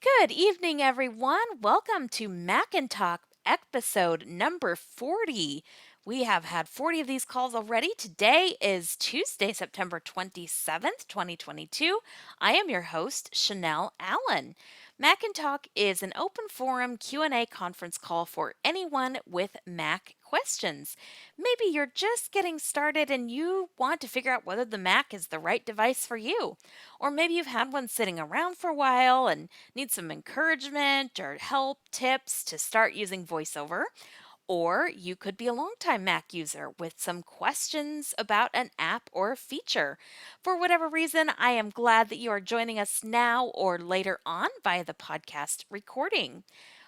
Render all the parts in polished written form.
Good evening, everyone. Welcome to Mac and Talk episode number 40. We have had 40 of these calls already. Today is Tuesday, September 27th, 2022. I am your host, Chanelle Allen. Mac and Talk is an open forum Q&A conference call for anyone with Mac questions. Maybe you're just getting started and you want to figure out whether the Mac is the right device for you. Or maybe you've had one sitting around for a while and need some encouragement or help, tips to start using VoiceOver. Or you could be a longtime Mac user with some questions about an app or a feature. For whatever reason, I am glad that you are joining us now or later on via the podcast recording.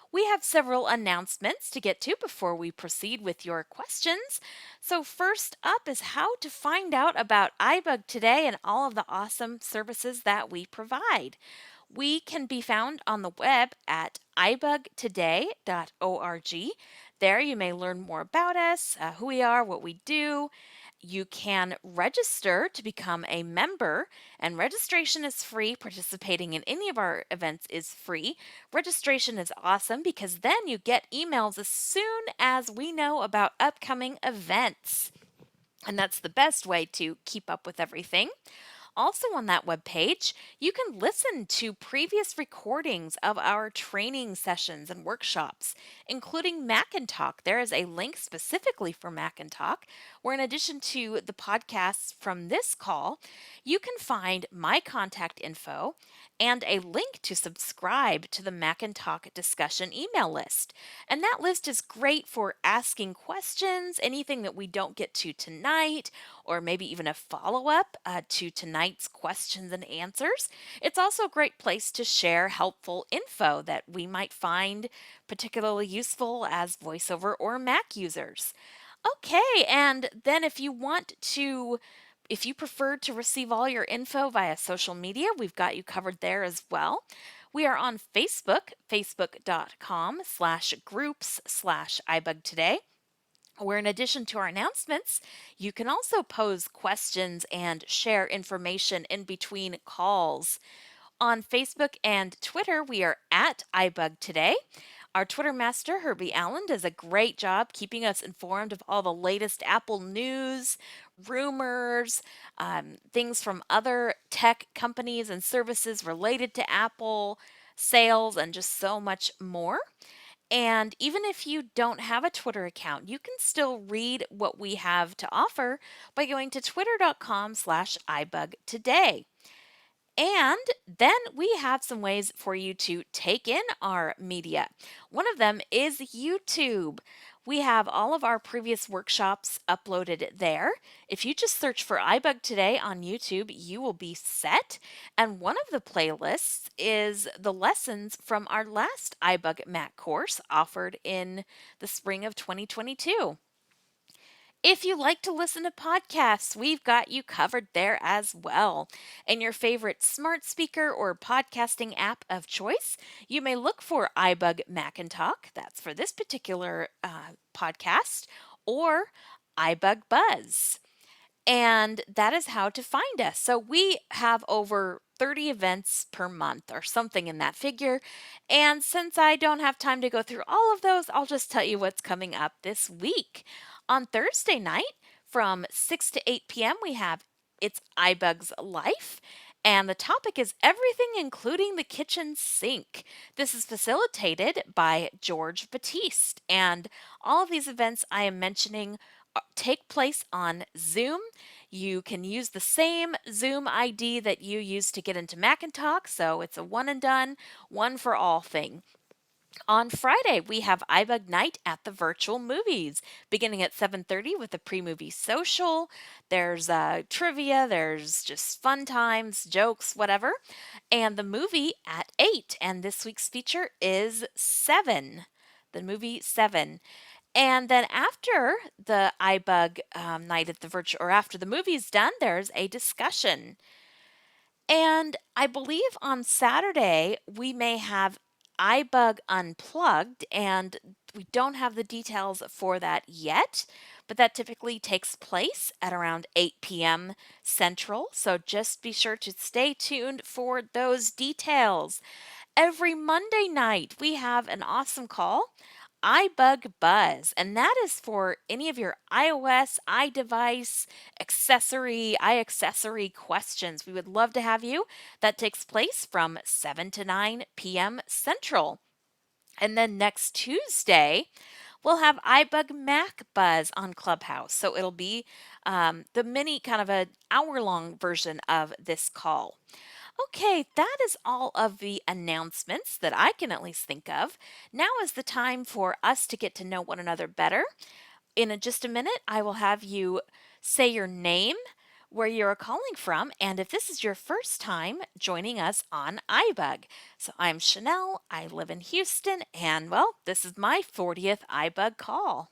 We have several announcements to get to before we proceed with your questions. So, first up is how to find out about iBug Today and all of the awesome services that we provide. We can be found on the web at ibugtoday.org. There you may learn more about us, who we are, what we do. You can register to become a member, and registration is free. Participating in any of our events is free. Registration is awesome because then you get emails as soon as we know about upcoming events. And that's the best way to keep up with everything. Also, on that webpage, you can listen to previous recordings of our training sessions and workshops, including Mac and Talk. There is a link specifically for Mac and Talk, where in addition to the podcasts from this call, you can find my contact info and a link to subscribe to the Mac and Talk discussion email list. And that list is great for asking questions, anything that we don't get to tonight, or maybe even a follow up to tonight's questions and answers. It's also a great place to share helpful info that we might find particularly useful as voiceover or Mac users. Okay, and then if you prefer to receive all your info via social media, we've got you covered there as well. We are on Facebook, facebook.com/groups/ibugtoday, where in addition to our announcements, you can also pose questions and share information in between calls. On Facebook and Twitter, we are at iBug Today. Our Twitter master, Herbie Allen, does a great job keeping us informed of all the latest Apple news, rumors, things from other tech companies and services related to Apple, sales, and just so much more. And even if you don't have a Twitter account, you can still read what we have to offer by going to twitter.com/ibugtoday. And then we have some ways for you to take in our media. One of them is YouTube. We have all of our previous workshops uploaded there. If you just search for iBug Today on YouTube, you will be set. And one of the playlists is the lessons from our last iBug Mac course offered in the spring of 2022. If you like to listen to podcasts, we've got you covered there as well. In your favorite smart speaker or podcasting app of choice, you may look for iBug Mac and Talk, that's for this particular podcast, or iBug Buzz. And that is how to find us. So we have over 30 events per month or something in that figure. And since I don't have time to go through all of those, I'll just tell you what's coming up this week. On Thursday night from 6 to 8 p.m., we have It's iBug's Life. And the topic is everything, including the kitchen sink. This is facilitated by George Batiste. And all of these events I am mentioning take place on Zoom. You can use the same Zoom ID that you use to get into Macintalk, so it's a one and done, one for all thing. On Friday, we have iBug Night at the Virtual Movies, beginning at 7:30 with a pre-movie social. There's trivia, there's just fun times, jokes, whatever. And the movie at 8, and this week's feature is Seven, the movie Seven. And then after the iBug night at the virtual, or after the movie's done, there's a discussion. And I believe on Saturday we may have iBug Unplugged, and we don't have the details for that yet, but that typically takes place at around 8 p.m. Central. So just be sure to stay tuned for those details. Every Monday night, we have an awesome call, iBug Buzz, and that is for any of your iOS, iDevice, iAccessory questions. We would love to have you. That takes place from 7 to 9 p.m. Central. And then next Tuesday, we'll have iBug Mac Buzz on Clubhouse. So it'll be the mini kind of an hour long version of this call. Okay, that is all of the announcements that I can at least think of. Now is the time for us to get to know one another better. Just a minute, I will have you say your name, where you're calling from, and if this is your first time joining us on iBug. So I'm Chanelle, I live in Houston, and well, this is my 40th iBug call.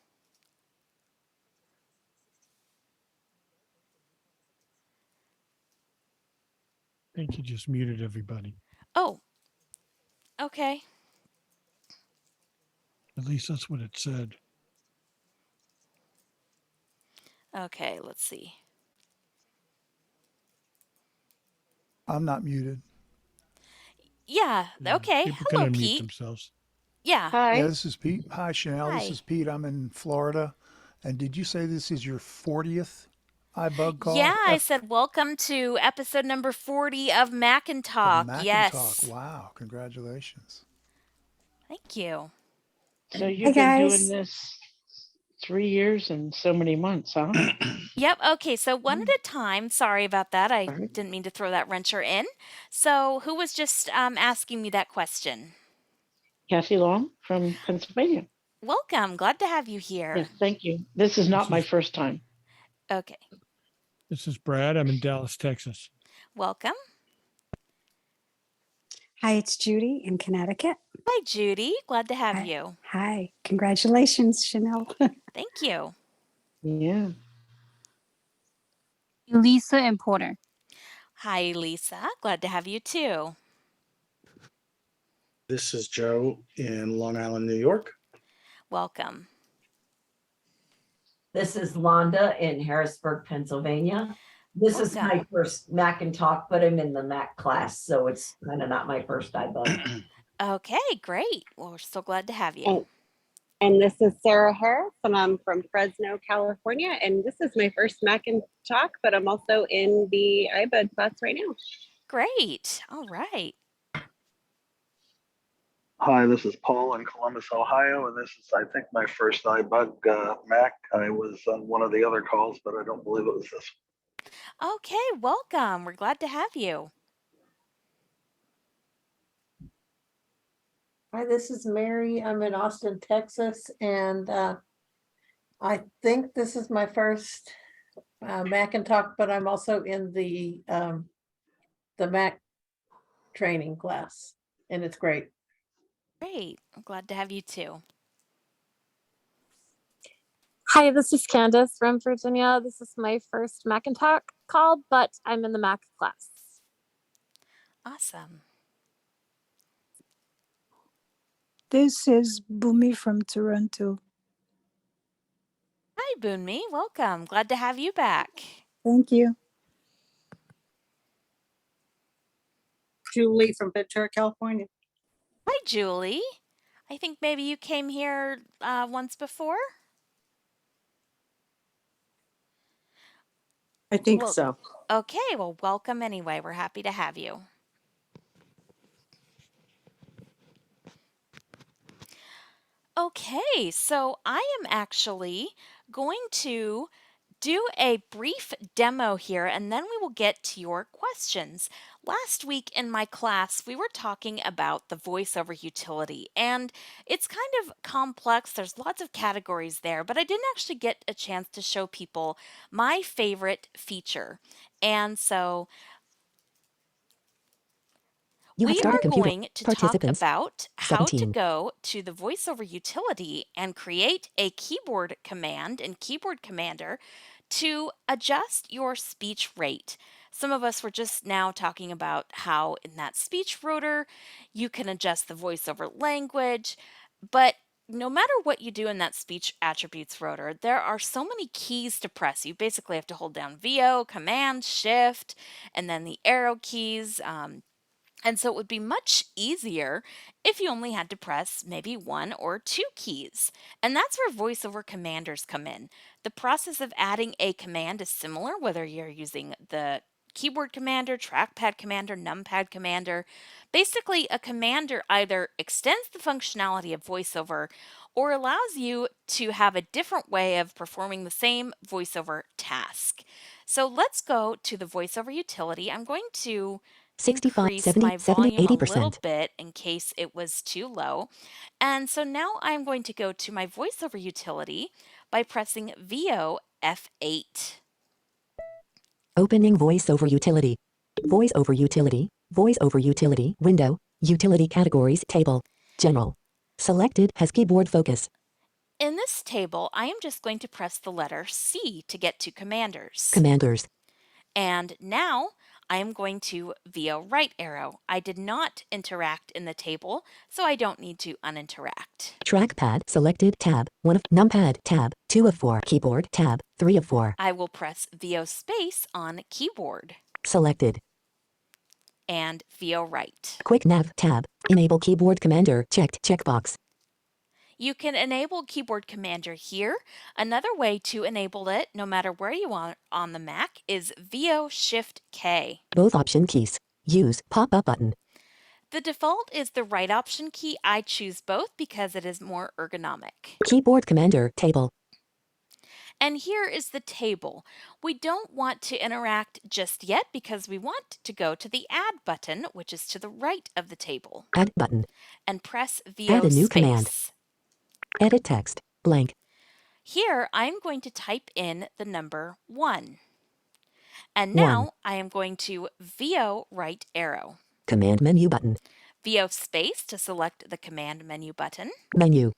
I think you just muted everybody. Oh, okay. At least that's what it said. Okay, let's see. I'm not muted. Yeah, okay. People can Hello, unmute Pete. themselves. Yeah. Yeah, Hi. this is Pete. Hi, Chanelle. This Hi. is Pete. I'm in Florida. And did you say this is your 40th iBug Yeah, call? I said welcome to episode number 40 of Mac and Of Talk. Mac and Talk. Yes. Wow, congratulations. Thank you. So Hey you've been doing guys. this 3 years and so many months, huh? Yep. Okay. So one at Mm, a time. Sorry about that. I all right. didn't mean to throw that wrencher in. So who was just asking me that question? Kathy Long from Pennsylvania. Welcome. Glad to have you Yes, here. thank you. This is not my is- first time. Okay. This is Brad. I'm in Dallas, Texas. Welcome. Hi, it's Judy in Connecticut. Hi, Judy. Glad to have Hi. you. Hi. Congratulations, Chanelle. Thank you. Yeah. Lisa and Porter. Hi, Lisa. Glad to have you too. This is Joe in Long Island, New York. Welcome. This is Londa in Harrisburg, Pennsylvania. This is my Welcome. first Mac and Talk, but I'm in the Mac class, so it's kind of not my first iBug. Okay, great. Well, we're so glad to have you. And this is Sarah Harris, and I'm from Fresno, California. And this is my first Mac and Talk, but I'm also in the iBud class right now. Great. All right. Hi, this is Paul in Columbus, Ohio, and this is, I think, my first iBug Mac. I was on one of the other calls, but I don't believe it was this. Okay, welcome. We're glad to have you. Hi, this is Mary. I'm in Austin, Texas, and I think this is my first Mac and Talk, but I'm also in the Mac training class, and it's great. Great. I'm glad to have you too. Hi, this is Candace from Virginia. This is my first Mac and Talk call, but I'm in the Mac class. Awesome. This is Bumi from Toronto. Hi, Boonmi. Welcome. Glad to have you back. Thank you. Julie from Ventura, California. Hi, Julie. I think maybe you came here once before. I think Well, so. Okay, well, welcome anyway. We're happy to have you. Okay, so I am actually going to do a brief demo here and then we will get to your questions. Last week in my class, we were talking about the voiceover utility, and it's kind of complex. There's lots of categories there, but I didn't actually get a chance to show people my favorite feature. And so we are going to talk about how to go to the VoiceOver utility and create a keyboard command and keyboard commander to adjust your speech rate. Some of us were just now talking about how in that speech rotor you can adjust the voiceover language, but no matter what you do in that speech attributes rotor, there are so many keys to press. You basically have to hold down VO, Command, Shift, and then the arrow keys. And so it would be much easier if you only had to press maybe 1 or 2 keys. And that's where voiceover commanders come in. The process of adding a command is similar whether you're using the keyboard commander, trackpad commander, numpad commander. Basically, a commander either extends the functionality of voiceover or allows you to have a different way of performing the same voiceover task. So let's go to the voiceover utility. I'm going to 65, increase 70, my 70, volume a little 80%. bit in case it was too low. And so now I'm going to go to my voiceover utility by pressing VO F8. Opening voiceover utility. Voiceover utility. Voiceover utility. Window. Utility categories table. General. Selected has keyboard focus. In this table, I am just going to press the letter C to get to commanders. Commanders. And now I am going to VO right arrow. I did not interact in the table, so I don't need to uninteract. Trackpad selected tab 1 of numpad tab 2 of 4 keyboard tab 3 of 4. I will press VO space on keyboard. Selected. And VO right. Quick nav tab. Enable keyboard commander checked checkbox. You can enable keyboard commander here. Another way to enable it, no matter where you are on the Mac, is VO Shift K. Both option keys. Use pop-up button. The default is the right option key. I choose both because it is more ergonomic. Keyboard commander table. And here is the table. We don't want to interact just yet because we want to go to the Add button, which is to the right of the table. Add button. And press VO Add a new space. command. Edit text. Blank. Here, I'm going to type in the number 1. And now I am going to VO right arrow. Command menu button. VO space to select the command menu button. Menu.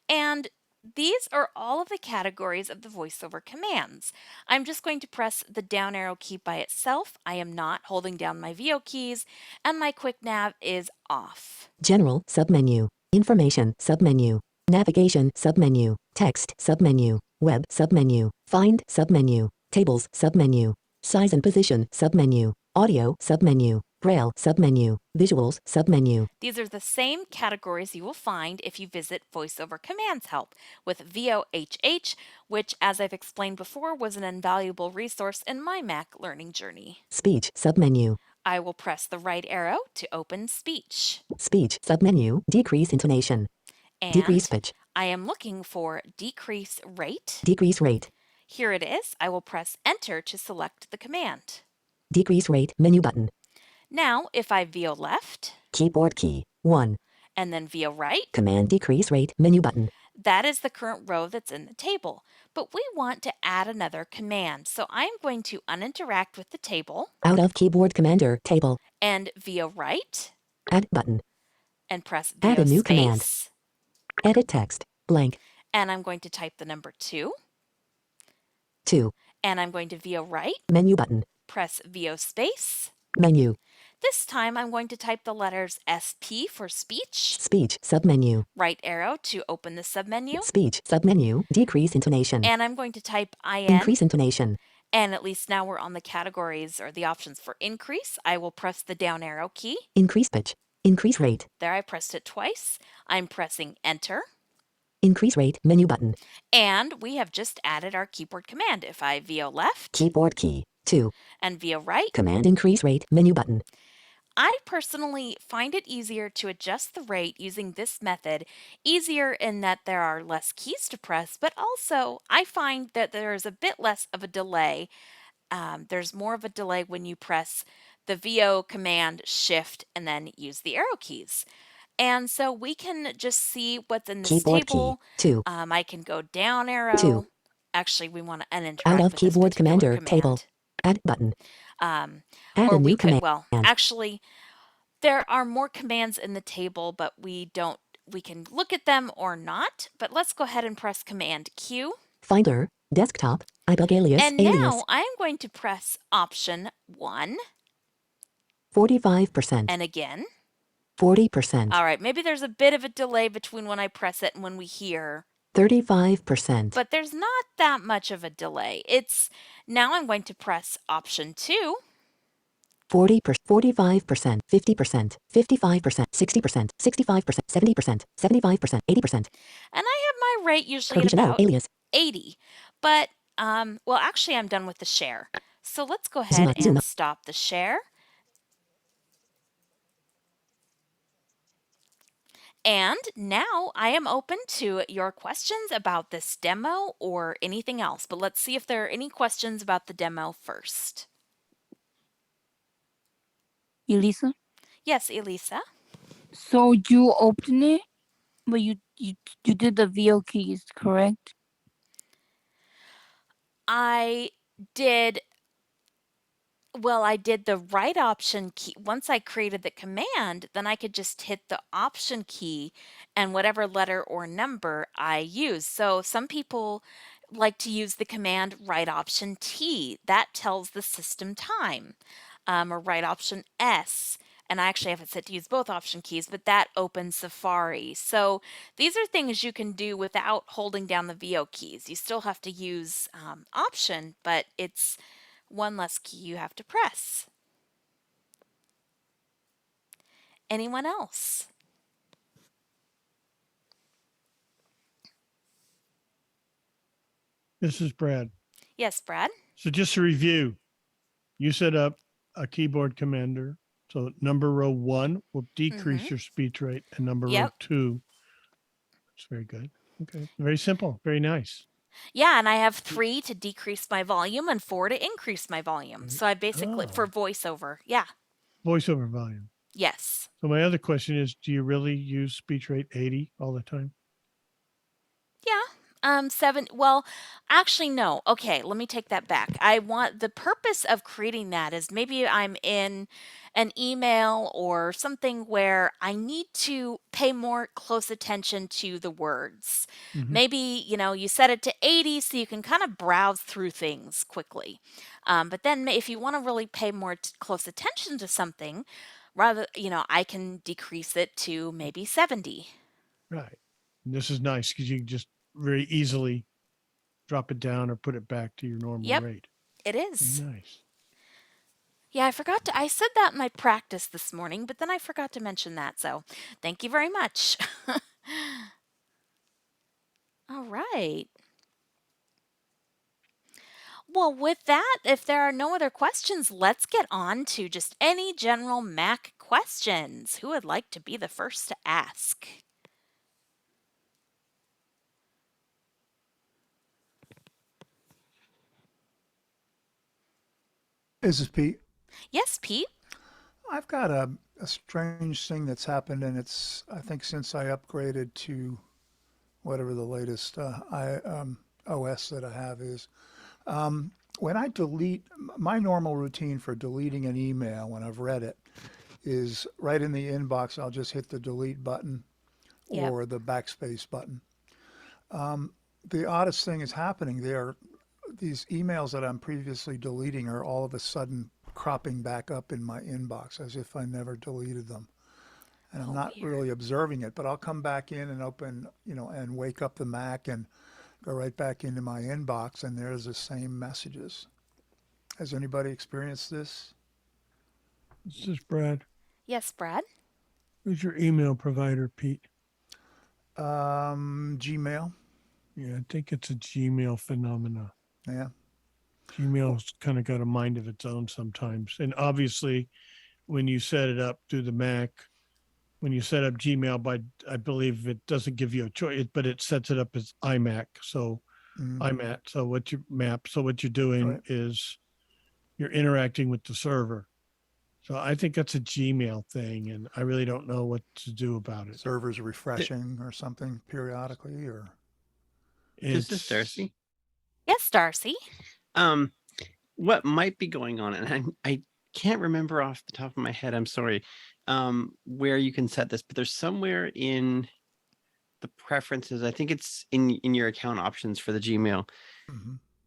And these are all of the categories of the voiceover commands. I'm just going to press the down arrow key by itself. I am not holding down my VO keys, and my quick nav is off. General submenu. Information submenu. Navigation submenu. Text submenu. Web submenu. Find submenu. Tables submenu. Size and position submenu. Audio submenu. Braille submenu. Visuals submenu. These are the same categories you will find if you visit VoiceOver Commands Help with VOHH, which, as I've explained before, was an invaluable resource in my Mac learning journey. Speech submenu. I will press the right arrow to open speech. Speech submenu. Decrease intonation. And Decrease pitch. I am looking for decrease rate. Decrease rate. Here it is. I will press enter to select the command. Decrease rate menu button. Now, if I VO left, Keyboard key 1. and then VO right, Command decrease rate menu button. that is the current row that's in the table. But we want to add another command. So I am going to uninteract with the table. Out of keyboard commander table. And VO right. Add button. And press VO Add a new space. command. Edit text. Blank. And I'm going to type the number 2. 2. And I'm going to VO right. Menu button. Press VO space. Menu. This time I'm going to type the letters SP for speech. Speech submenu. Right arrow to open the submenu. Speech submenu. Decrease intonation. And I'm going to type IN. Increase intonation. And at least now we're on the categories or the options for increase. I will press the down arrow key. Increase pitch. Increase rate. There I pressed it twice. I'm pressing enter. Increase rate menu button. And we have just added our keyboard command. If I VO left. Keyboard key 2. And VO right. Command increase rate menu button. I personally find it easier to adjust the rate using this method, easier in that there are less keys to press, but also I find that there is a bit less of a delay. There's more of a delay when you press the VO command shift and then use the arrow keys. And so we can just see what's in this Keyboard table. key 2. I can go down arrow. 2. Actually, we want to uninteract Out of with this keyboard particular commander command. table. Add button. Add a new could, command. well, actually, there are more commands in the table, but we can look at them or not. But let's go ahead and press Command Q. Finder. Desktop. Ibug alias. And alias. now I am going to press Option 1. 45%. And again. 40%. All right, maybe there's a bit of a delay between when I press it and when we hear. 35%. But there's not that much of a delay. Now I'm going to press Option 2. 40%, 45%, 50%, 55%, 60%, 65%, 70%, 75%, 80%. And I have my rate usually Cody at Chanelle, about alias. 80. But, well, actually, I'm done with the share. So let's go Zoom ahead out, zoom and out. stop the share. And now I am open to your questions about this demo or anything else. But let's see if there are any questions about the demo first. Elisa, Yes, Elisa. so you opened it, but you did the VO keys, correct? I did the right option key. Once I created the command, then I could just hit the option key and whatever letter or number I use. So some people like to use the command right option T. That tells the system time. Or right option S. And I actually have it set to use both option keys, but that opens Safari. So these are things you can do without holding down the VO keys. You still have to use option, but it's one less key you have to press. Anyone else? This is Brad. Yes, Brad? So just to review, you set up a keyboard commander. So number row 1 will decrease your speech rate, and number row 2. That's very good. Okay. Very simple. Very nice. Yeah, and I have 3 to decrease my volume and 4 to increase my volume. So I basically, for voiceover, yeah. Voiceover volume. Yes. So my other question is, do you really use speech rate 80 all the time? Yeah. 7, well, actually, no. Okay, let me take that back. The purpose of creating that is maybe I'm in an email or something where I need to pay more close attention to the words. Maybe, you set it to 80 so you can kind of browse through things quickly. But then if you want to really pay more close attention to something, rather, I can decrease it to maybe 70. Right. And this is nice because you can just very easily drop it down or put it back to your normal rate. It is. Very nice. Yeah, I said that in my practice this morning, but then I forgot to mention that. So thank you very much. All right. Well, with that, if there are no other questions, let's get on to just any general Mac questions. Who would like to be the first to ask? This is Pete. Yes, Pete. I've got a strange thing that's happened, and it's, I think, since I upgraded to whatever the latest OS that I have is. When I delete, my normal routine for deleting an email when I've read it is right in the inbox, I'll just hit the delete button or the backspace button. The oddest thing is happening there. These emails that I'm previously deleting are all of a sudden cropping back up in my inbox as if I never deleted them. And I'm not really observing it, but I'll come back in and open, and wake up the Mac and go right back into my inbox, and there's the same messages. Has anybody experienced this? This is Brad. Yes, Brad. Who's your email provider, Pete? Gmail. Yeah, I think it's a Gmail phenomena. Yeah. Gmail's kind of got a mind of its own sometimes. And obviously, when you set it up through the Mac, when you set up Gmail, I believe it doesn't give you a choice, but it sets it up as iMac. So iMac. So what you're doing is you're interacting with the server. So I think that's a Gmail thing, and I really don't know what to do about it. Servers refreshing or something periodically, or Is this Darcy? Yes, Darcy. What might be going on, and I can't remember off the top of my head, I'm sorry, where you can set this, but there's somewhere in the preferences, I think it's in your account options for the Gmail,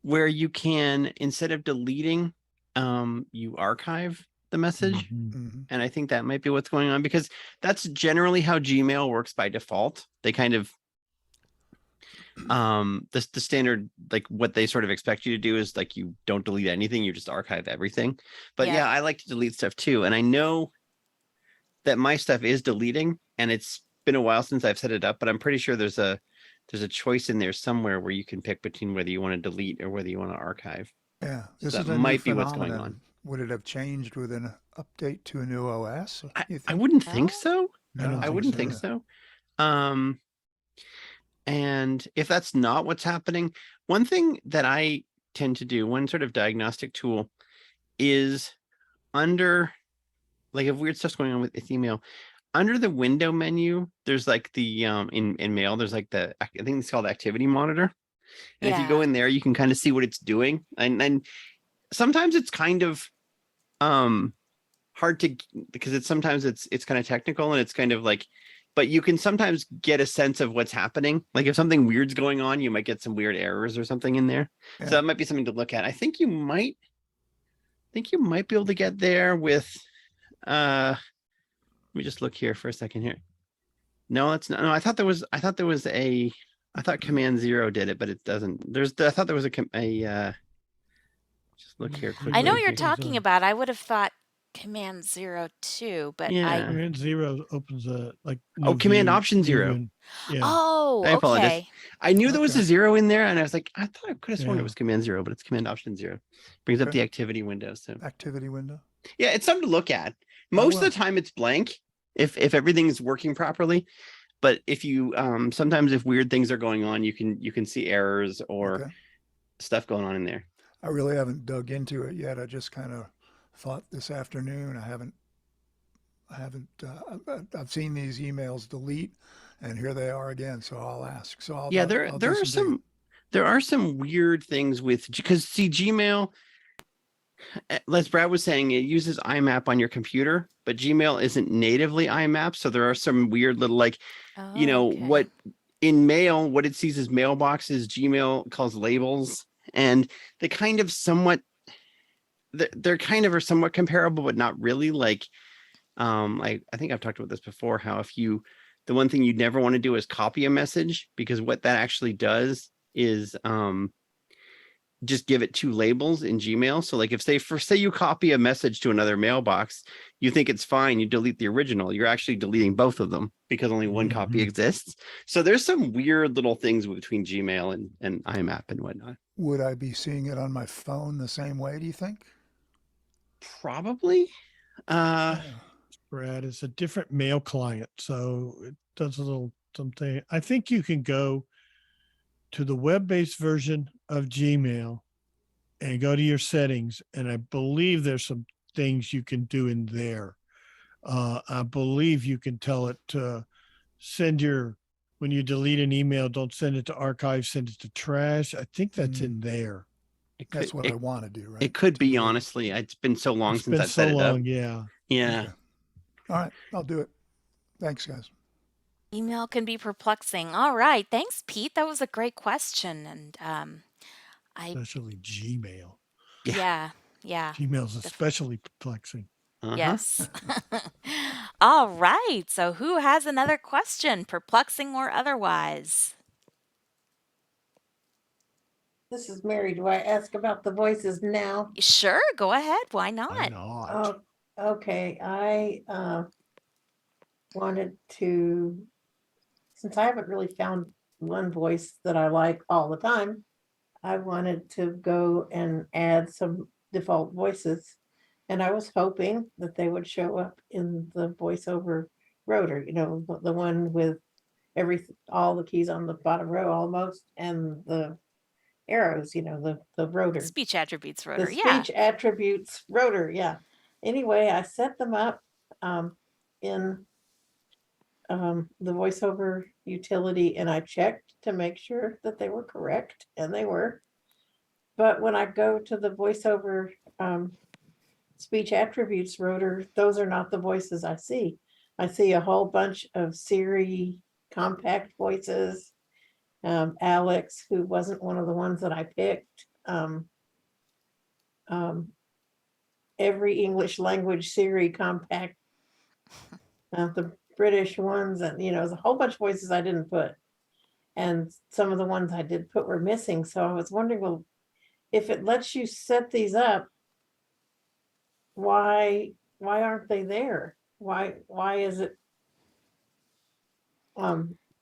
where you can, instead of deleting, you archive the message. And I think that might be what's going on, because that's generally how Gmail works by default. They kind of The standard, like what they sort of expect you to do is like you don't delete anything, you just archive everything. But Yeah. yeah, I like to delete stuff too. And I know that my stuff is deleting, and it's been a while since I've set it up, but I'm pretty sure there's a choice in there somewhere where you can pick between whether you want to delete or whether you want to archive. Yeah, So this that is a new might be what's going on. phenomenon. Would it have changed with an update to a new OS? I wouldn't think No? so. No, I wouldn't think so. And if that's not what's happening, one thing that I tend to do, one sort of diagnostic tool, is under, like, if weird stuff's going on with email, under the window menu, there's like the in mail, there's like the, I think it's called activity monitor. And if you go Yeah. in there, you can kind of see what it's doing. And sometimes it's kind of hard to, because it's sometimes it's kind of technical, and it's kind of like, but you can sometimes get a sense of what's happening. Like if something weird's going on, you might get some weird errors or something in there. Yeah. So that might be something to look at. I think you might be able to get there with let me just look here for a second here. No, it's not. No, I thought Command 0 did it, but it doesn't. I thought there was a just look here quickly. I know what you're here. talking about. I would have thought Command 0 too, but Yeah. Command 0 opens a like. Oh, new Command view, Option 0. even- Yeah. Oh, I apologize. okay. I knew there was a Okay. 0 in there, and I was like, I thought I could have sworn Yeah. it was Command 0, but it's Command Option 0. Brings up Okay. the activity window. So Activity window. yeah, it's something to look at. Most of the time it's blank if everything's working properly. But if you sometimes if weird things are going on, you can see errors or Okay. stuff going on in there. I really haven't dug into it yet. I just kind of thought this afternoon. I've seen these emails delete, and here they are again. So I'll ask. So I'll Yeah, I'll there do are digging. there are some weird things with, because see, Gmail, as Brad was saying, it uses IMAP on your computer, but Gmail isn't natively IMAP. So there are some weird little, like, you know, Okay. what in mail, what it sees as mailboxes, Gmail calls labels, and they kind of somewhat, they're kind of are somewhat comparable, but not really. Like, I think I've talked about this before, how the one thing you'd never want to do is copy a message, because what that actually does is just give it two labels in Gmail. So like if say you copy a message to another mailbox, you think it's fine, you delete the original, you're actually deleting both of them because only one copy exists. So there's some weird little things between Gmail and IMAP and whatnot. Would I be seeing it on my phone the same way, do you think? Probably. Brad, it's a different mail client, so it does a little something. I think you can go to the web-based version of Gmail and go to your settings, and I believe there's some things you can do in there. I believe you can tell it to when you delete an email, don't send it to archive, send it to trash. I think that's in there. That's what I want to do, right? It could be, honestly. It's been so long It's since been I've set so it up. long, yeah. Yeah. Okay. All right, I'll do it. Thanks, guys. Email can be perplexing. All right. Thanks, Pete. That was a great question. And Especially Gmail. yeah. Gmail's especially perplexing. Yes. All right. So who has another question, perplexing or otherwise? This is Mary. Do I ask about the voices now? Sure, go ahead. Why not? Why not? Oh, okay. I wanted to, since I haven't really found one voice that I like all the time, I wanted to go and add some default voices. And I was hoping that they would show up in the voiceover rotor, you know, the one with all the keys on the bottom row almost, and the arrows, you know, the rotor. Speech attributes rotor, The yeah. speech attributes rotor, yeah. Anyway, I set them up in the voiceover utility, and I checked to make sure that they were correct, and they were. But when I go to the voiceover speech attributes rotor, those are not the voices I see. I see a whole bunch of Siri compact voices. Alex, who wasn't one of the ones that I picked. Every English language Siri compact. The British ones, and you know, there's a whole bunch of voices I didn't put. And some of the ones I did put were missing. So I was wondering, well, if it lets you set these up, why aren't they there? Why is it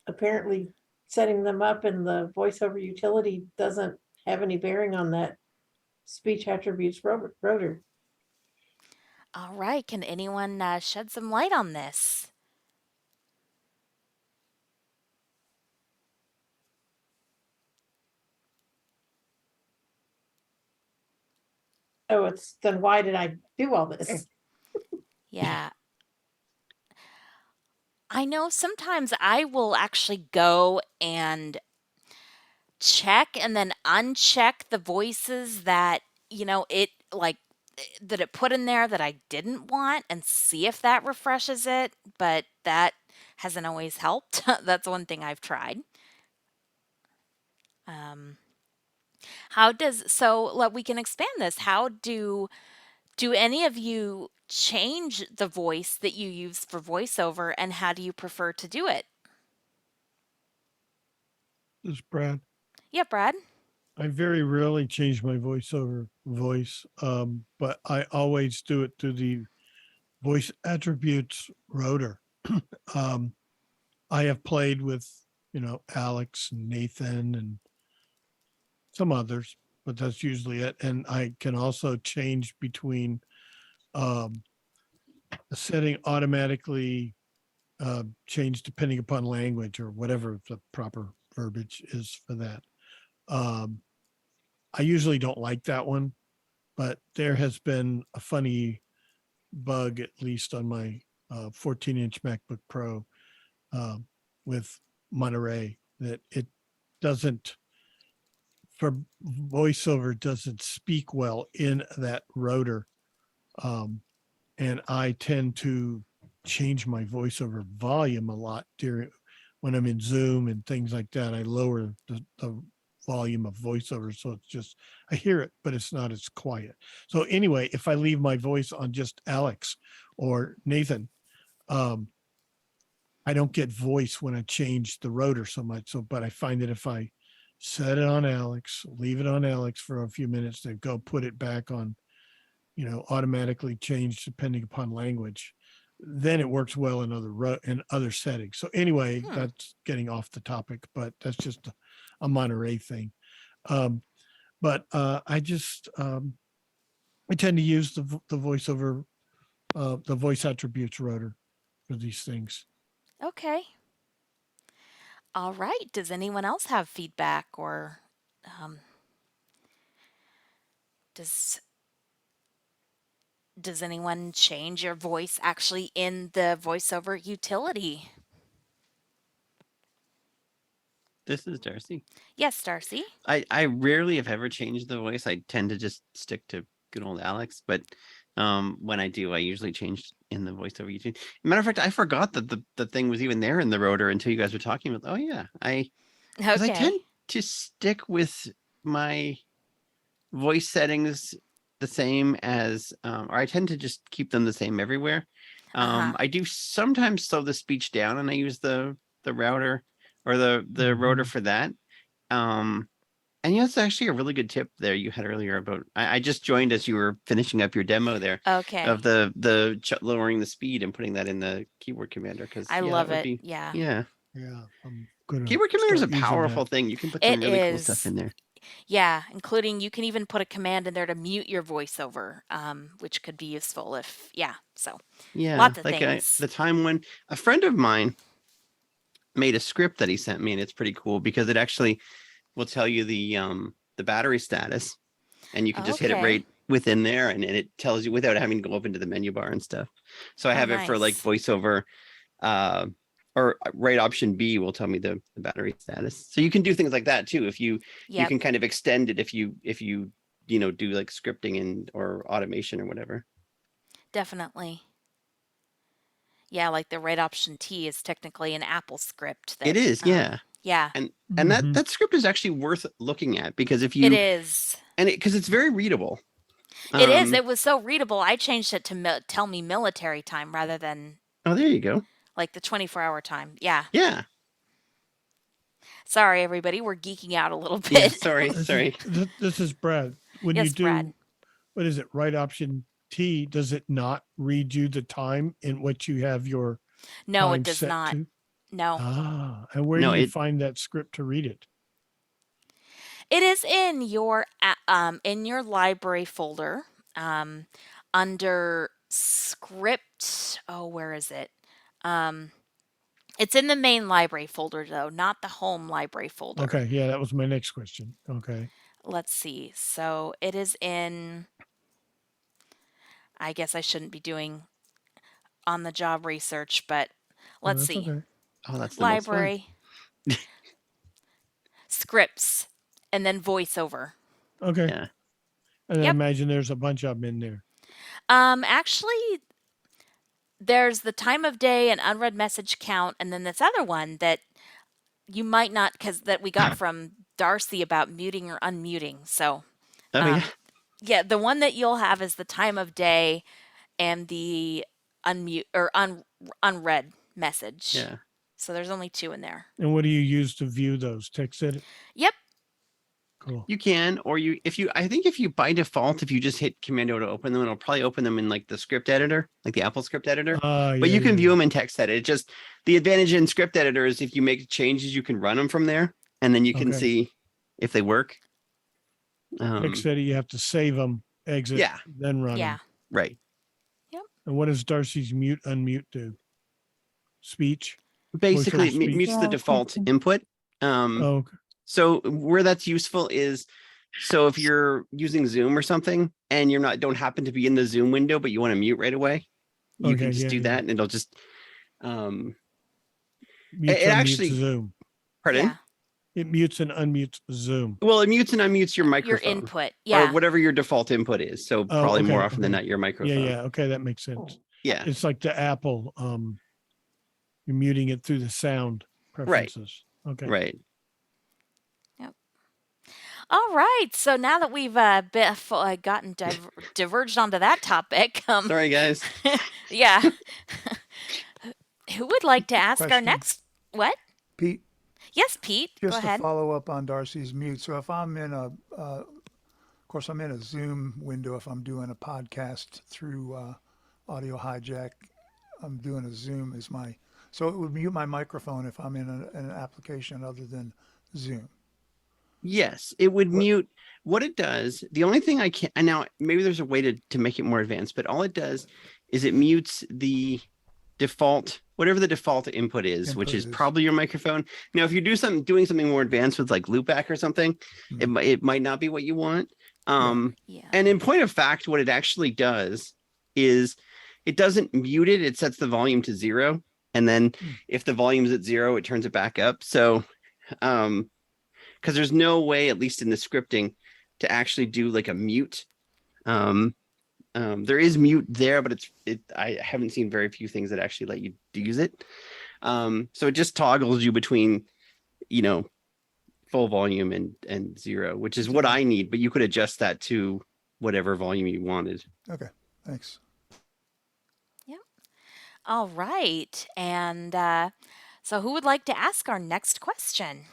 apparently setting them up in the voiceover utility doesn't have any bearing on that speech attributes rotor? All right. Can anyone shed some light on this? Oh, then why did I do all this? Yeah. I know sometimes I will actually go and check and then uncheck the voices that, it like that it put in there that I didn't want and see if that refreshes it, but that hasn't always helped. That's one thing I've tried. Um, we can expand this. How do any of you change the voice that you use for voiceover, and how do you prefer to do it? This is Brad. Yeah, Brad. I very rarely change my voiceover voice, but I always do it through the voice attributes rotor. I have played with, Alex and Nathan and some others, but that's usually it. And I can also change between the setting automatically change depending upon language or whatever the proper verbiage is for that. I usually don't like that one, but there has been a funny bug, at least on my 14-inch MacBook Pro with Monterey, that it doesn't, for voiceover, doesn't speak well in that rotor. And I tend to change my voiceover volume a lot when I'm in Zoom and things like that. I lower the volume of voiceover, so it's just, I hear it, but it's not as quiet. So anyway, if I leave my voice on just Alex or Nathan, I don't get voice when I change the rotor so much. But I find that if I set it on Alex, leave it on Alex for a few minutes, then go put it back on, automatically change depending upon language, then it works well in other settings. So anyway, that's getting off the topic, but that's just a Monterey thing. But I just I tend to use the voiceover, the voice attributes rotor for these things. Okay. All right. Does anyone else have feedback, or does anyone change your voice actually in the voiceover utility? This is Darcy. Yes, Darcy. I rarely, if ever, change the voice. I tend to just stick to good old Alex, but when I do, I usually change in the voiceover YouTube. Matter of fact, I forgot that the thing was even there in the rotor until you guys were talking about. Oh yeah, because I tend to stick with my voice settings the same as, or I tend to just keep them the same everywhere. I do sometimes slow the speech down, and I use the router or the rotor for that. And that's actually a really good tip there you had earlier about, I just joined as you were finishing up your demo there. Okay. Of the lowering the speed and putting that in the keyboard commander, because I love it. Yeah. Yeah. I'm gonna Keyboard commander is a start using powerful that. thing. You can put some really cool stuff in there. Yeah, including you can even put a command in there to mute your voiceover, which could be useful if, so Yeah, lots of like things. the time when a friend of mine made a script that he sent me, and it's pretty cool because it actually will tell you the battery status, and you can just hit it right within there, and it tells you without having to go up into the menu bar and stuff. So I have it for like voiceover, or right option B will tell me the battery status. So you can do things like that too. If you can kind of extend it if you do like scripting and or automation or whatever. Definitely. Yeah, like the right option T is technically an Apple script. It is, yeah. Yeah. And that script is actually worth looking at, because if you, it is, and because it's very readable. It is. It was so readable. I changed it to tell me military time rather than. Oh, there you go. Like the 24-hour time. Yeah. Yeah. Sorry, everybody, we're geeking out a little Yeah, bit. sorry. This is Brad. When you Yes, do, Brad. what is it? Right option T, does it not read you the time in what you have your No, it time does set not. to? No. And where No, do you it- find that script to read it? It is in your library folder, under script. Oh, where is it? It's in the main library folder though, not the home library folder. Okay, yeah, that was my next question. Okay. Let's see. So it is in. I guess I shouldn't be doing on the job research, but No, let's that's see. okay. Oh, that's the most fun. Library, scripts, and then voiceover. Okay. Yeah. And I Yep. imagine there's a bunch of them in there. Actually, there's the time of day and unread message count, and then this other one that you might not, because that we got from Darcy about muting or unmuting. So, Oh, yeah. yeah, the one that you'll have is the time of day and the unmute or unread message. Yeah. So there's only 2 in there. And what do you use to view those? Text edit? Yep. Cool. You can, or I think if you by default, if you just hit Command O to open them, it'll probably open them in like the script editor, like the Apple script editor. But you can view them in text edit. It just, the advantage in script editor is if you make changes, you can run them from there and then you can Okay. see if they work. Text edit, you have to save them, exit, Yeah. then run Yeah. them. Right. And what does Darcy's mute, unmute do? Speech? Basically, Voiceover it speech? mutes the default input. Oh, okay. So where that's useful is, so if you're using Zoom or something and don't happen to be in the Zoom window, but you want to mute right away, you Okay, can just yeah, do yeah. that and it'll just, Mutes, it unmutes actually- Zoom. pardon? Yeah. It mutes and unmutes Zoom. Well, it mutes and unmutes your Your microphone. input. Or Yeah. whatever your default input is. So probably more okay, often than okay. not your microphone. Yeah, okay, that makes sense. Yeah. It's like the Apple, you're muting it through the sound preferences. Okay. Right. All right. So now that we've gotten diverged onto that topic, Sorry, guys. yeah. Who would like to ask our Question. next? What? Pete, Yes, Pete. just Go to ahead. follow up on Darcy's mute. So if I'm in of course, I'm in a Zoom window. If I'm doing a podcast through Audio Hijack, I'm doing a Zoom so it would mute my microphone if I'm in an application other than Zoom. Yes, it would mute. What it does, the only thing I can't, and now maybe there's a way to make it more advanced, but all it does is it mutes the default, whatever the default input is, which is probably your microphone. Now, if you doing something more advanced with like loopback or something, it might not be what you want. And in point of fact, what it actually does is it doesn't mute it. It sets the volume to 0. And then if the volume's at 0, it turns it back up. So, because there's no way, at least in the scripting, to actually do like a mute. There is mute there, but I haven't seen very few things that actually let you use it. So it just toggles you between, full volume and 0, which is what I need, but you could adjust that to whatever volume you wanted. Okay, thanks. Yep. All right. And so who would like to ask our next question?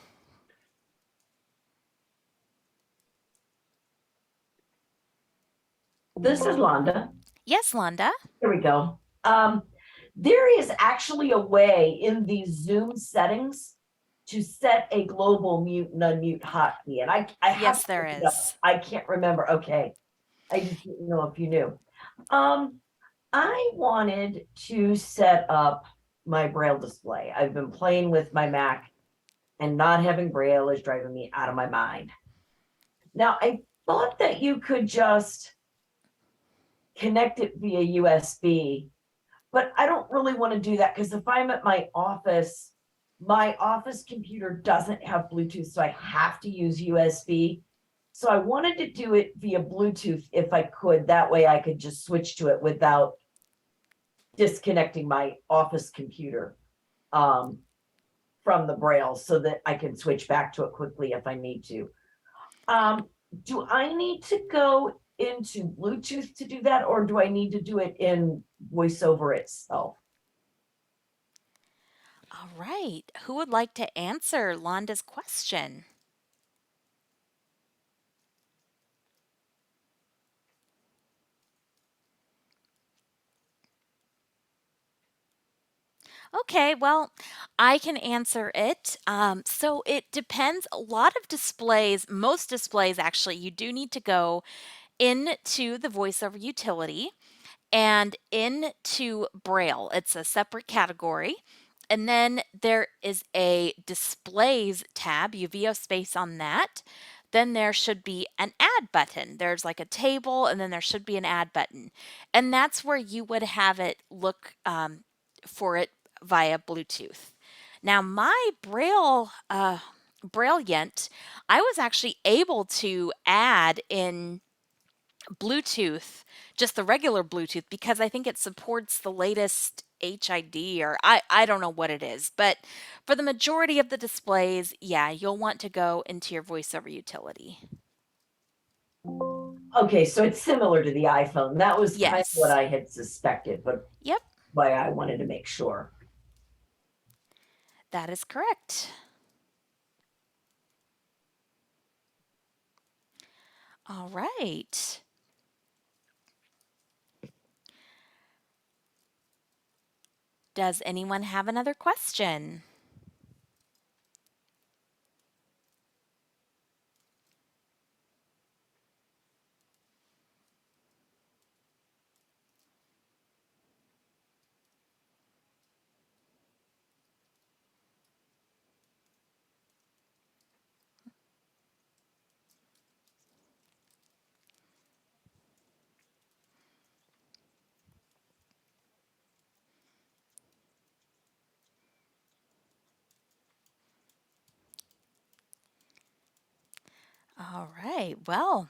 This is Londa. Yes, Londa. Here we go. There is actually a way in these Zoom settings to set a global mute and unmute hotkey. And I Yes, there is. I can't remember. Okay. I just didn't know if you knew. I wanted to set up my Braille display. I've been playing with my Mac and not having Braille is driving me out of my mind. Now, I thought that you could just connect it via USB, but I don't really want to do that because if I'm at my office computer doesn't have Bluetooth, so I have to use USB. So I wanted to do it via Bluetooth if I could. That way I could just switch to it without disconnecting my office computer from the Braille so that I can switch back to it quickly if I need to. Do I need to go into Bluetooth to do that, or do I need to do it in VoiceOver itself? All right. Who would like to answer Londa's question? Okay, well, I can answer it. So it depends. A lot of displays, most displays actually, you do need to go into the VoiceOver utility and into Braille. It's a separate category. And then there is a displays tab, you VO space on that. Then there should be an add button. There's like a table, and then there should be an add button. And that's where you would have it look for it via Bluetooth. Now, my Braillient, I was actually able to add in Bluetooth, just the regular Bluetooth, because I think it supports the latest HID, or I don't know what it is. But for the majority of the displays, yeah, you'll want to go into your VoiceOver utility. Okay, so it's similar to the iPhone. That was kind of Yes. what I had suspected, but Yep, why I wanted to make sure. that is correct. All right. Does anyone have another question? All right. Well,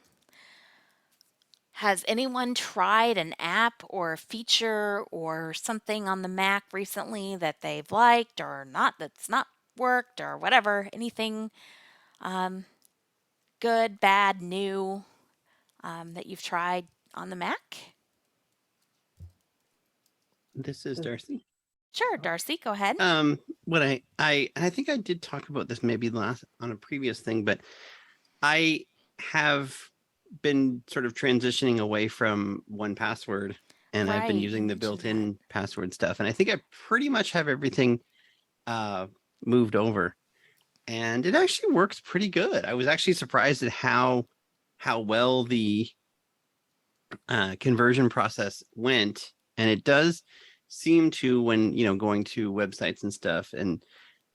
has anyone tried an app or a feature or something on the Mac recently that they've liked or not, that's not worked or whatever? Anything good, bad, new that you've tried on the Mac? This is Darcy. Sure, Darcy, go ahead. What I think I did talk about this maybe last on a previous thing, but I have been sort of transitioning away from 1Password, and I've been Right, you using the mentioned built-in password stuff, and I think I pretty much have everything moved over, and it actually works pretty good. I was actually surprised at how well the conversion process went, and it does seem to, when going to websites and stuff, and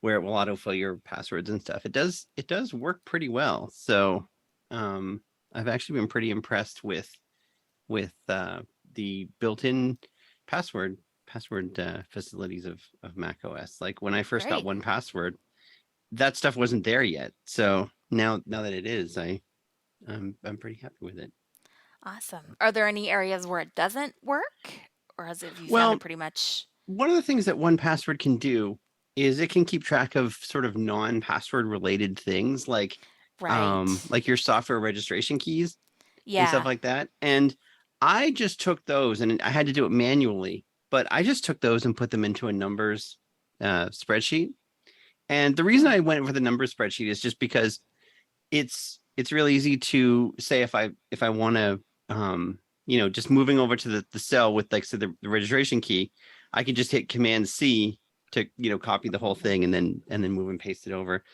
where it will autofill your passwords and stuff, it does work pretty well. So I've actually been pretty impressed with the built-in password facilities of Mac OS. Like when I first got Great. 1Password, that stuff wasn't there yet. So now that it is, I'm pretty happy with it. Awesome. Are there any areas where it doesn't work, or have you found Well, it pretty much? one of the things that 1Password can do is it can keep track of sort of non-password related things like Right. your software registration keys and stuff Yeah. like that. And I just took those, and I had to do it manually, but I just took those and put them into a numbers spreadsheet. And the reason I went for the numbers spreadsheet is just because it's really easy to say if I want to just moving over to the cell with like the registration key, I can just hit Command C to copy the whole thing and then move and paste it over.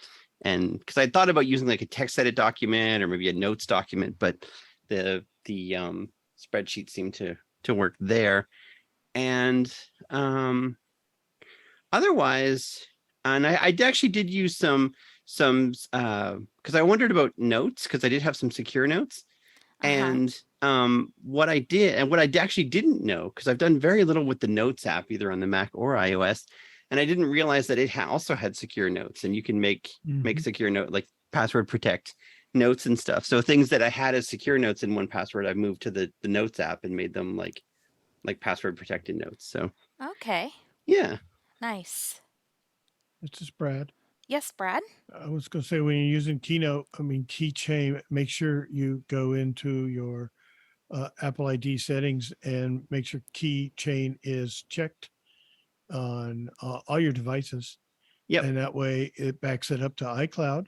And because I thought about using like a text edit document or maybe a notes document, but the spreadsheet seemed to work there. And otherwise, and I actually did use some because I wondered about notes, because I did have some secure notes. And what I did, and what I actually didn't know, because I've done very little with the Notes app, either on the Mac or iOS, and I didn't realize that it also had secure notes, and you can make secure note, like password protect notes and stuff. So things that I had as secure notes in 1Password, I've moved to the Notes app and made them like password protected notes. So Okay. yeah. Nice. This is Brad. Yes, Brad. I was going to say, when you're using Keychain, make sure you go into your Apple ID settings and make sure Keychain is checked. on all your devices. Yep. And that way it backs it up to iCloud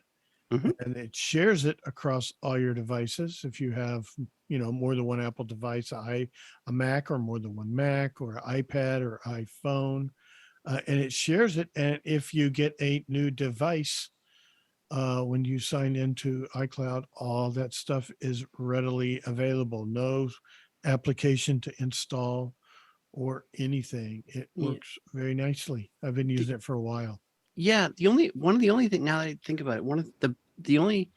and it shares it across all your devices. If you have, more than one Apple device, a Mac, or more than one Mac, or iPad or iPhone, and it shares it. And if you get a new device, when you sign into iCloud, all that stuff is readily available. No application to install or anything. It works very nicely. I've been using it for a while. Yeah, one of the only thing, now that I think about it, one of the only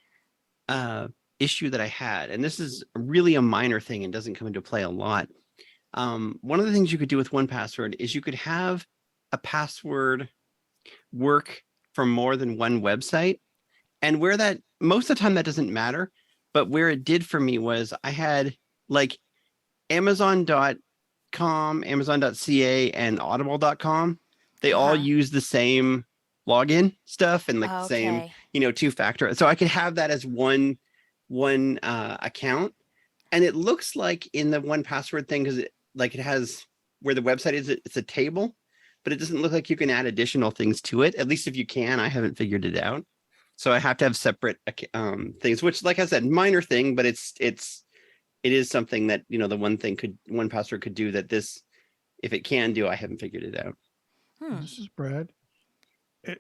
issue that I had, and this is really a minor thing and doesn't come into play a lot. One of the things you could do with 1Password is you could have a password work from more than one website, and where that most of the time that doesn't matter, but where it did for me was I had like Amazon.com, Amazon.ca, and Audible.com. They all use the same login stuff and like the same, two-factor. So I could have that as one account, and it looks like in the 1Password thing, because it has where the website is, it's a table, but it doesn't look like you can add additional things to it. At least if you can, I haven't figured it out. So I have to have separate things, which, like I said, minor thing, but it is something that, the 1Password could do that this, if it can do, I haven't figured it out. This is Brad.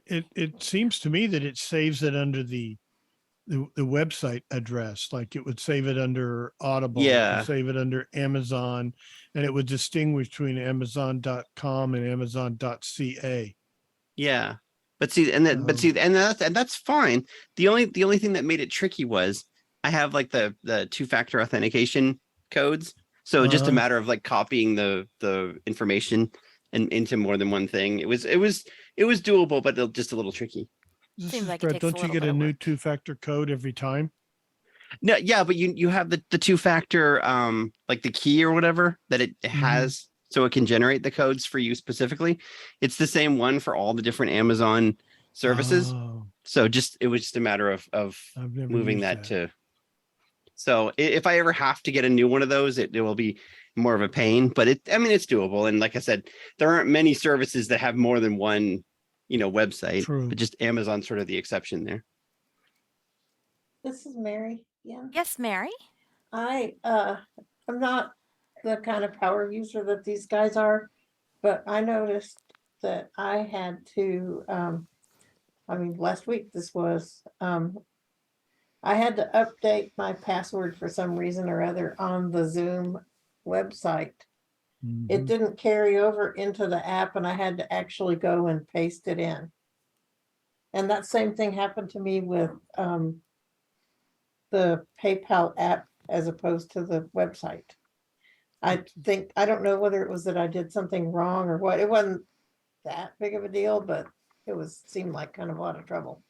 It seems to me that it saves it under the website address. Like it would save it under Audible, it would save it under Amazon, and it would distinguish between Amazon.com and Amazon.ca. Yeah. But that's fine. The only thing that made it tricky was I have like the two-factor authentication codes. So just a matter of like copying the information and into more than one thing. It was doable, but just a little tricky. Seems like it Brett, takes a don't you little get bit a of new work. two-factor code every time? No, yeah, but you have the two-factor like the key or whatever that it has, so it can generate the codes for you specifically. It's the same one for all the different Amazon services. So it was just a matter of moving that to. So if I ever have to get a new one of those, it will be more of a pain, but it's doable. And like I said, there aren't many services that have more than one, website. True. But just Amazon's sort of the exception there. This is Mary. Yeah. Yes, Mary. I'm not the kind of power user that these guys are, but I noticed that I had to, last week this was, I had to update my password for some reason or other on the Zoom website. It didn't carry over into the app, and I had to actually go and paste it in. And that same thing happened to me with the PayPal app as opposed to the website. I don't know whether it was that I did something wrong or what. It wasn't that big of a deal, but it seemed like kind of a lot of trouble.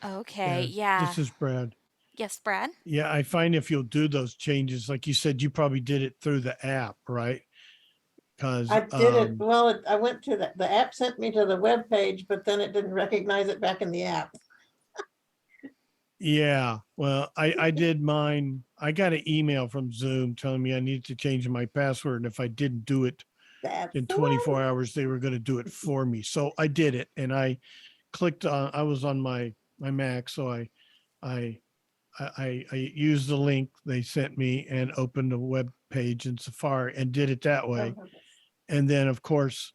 Okay, yeah. This is Brad. Yes, Brad. Yeah, I find if you'll do those changes, like you said, you probably did it through the app, right? Because I did it. Well, I went to the app sent me to the web page, but then it didn't recognize it back in the app. Yeah, well, I did mine. I got an email from Zoom telling me I needed to change my password, and if I didn't do it in 24 hours, they were going to do it for me. So I did it, and I clicked on. I was on my Mac, so I used the link they sent me and opened a web page in Safari and did it that way. And then, of course,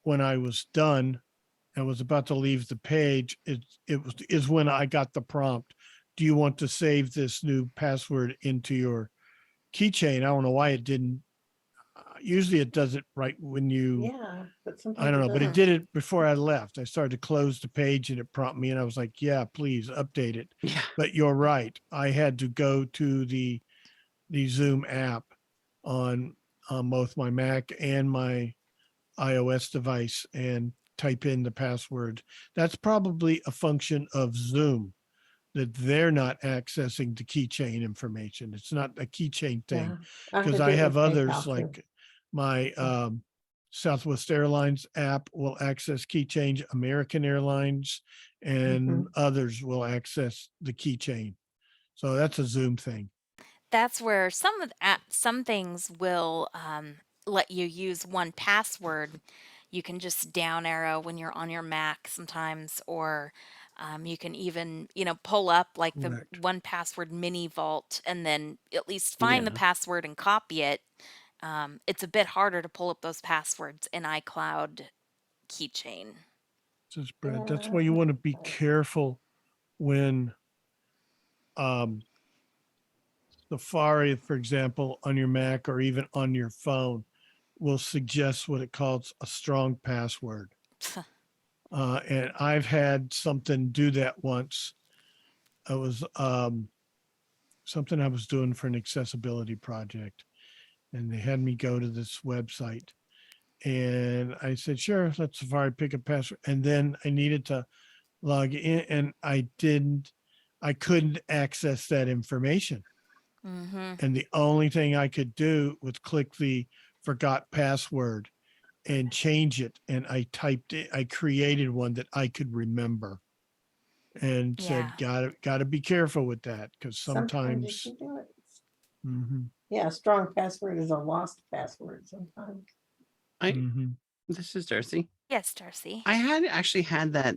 when I was done and was about to leave the page, is when I got the prompt. Do you want to save this new password into your keychain? I don't know why it didn't. Usually it does it right when you. Yeah, but sometimes I don't know, but it doesn't. did it before I left. I started to close the page and it prompted me, and I was like, "Yeah, please update it." Yeah. But you're right. I had to go to the Zoom app on both my Mac and my iOS device and type in the password. That's probably a function of Zoom, that they're not accessing the keychain information. It's not a keychain thing, because I have others like my Southwest Airlines app will access keychain, American Airlines, and others will access the keychain. So that's a Zoom thing. That's where some things will let you use one password, you can just down arrow when you're on your Mac sometimes, or you can even, pull up like the Correct. one password mini vault and then at least find the Yeah. password and copy it. It's a bit harder to pull up those passwords in iCloud keychain. Says Brad. That's why you want to be careful when Safari, for example, on your Mac or even on your phone, will suggest what it calls a strong password. And I've had something do that once. It was something I was doing for an accessibility project, and they had me go to this website. And I said, sure, let Safari pick a password. And then I needed to log in, and I couldn't access that information. Mm-hmm. And the only thing I could do was click the forgot password and change it. And I created one that I could remember and said, gotta be careful with that. Cause you sometimes, can do it. mhm, Yeah, strong password is a lost password sometimes. This is Darcy. Yes, Darcy. I had actually had that.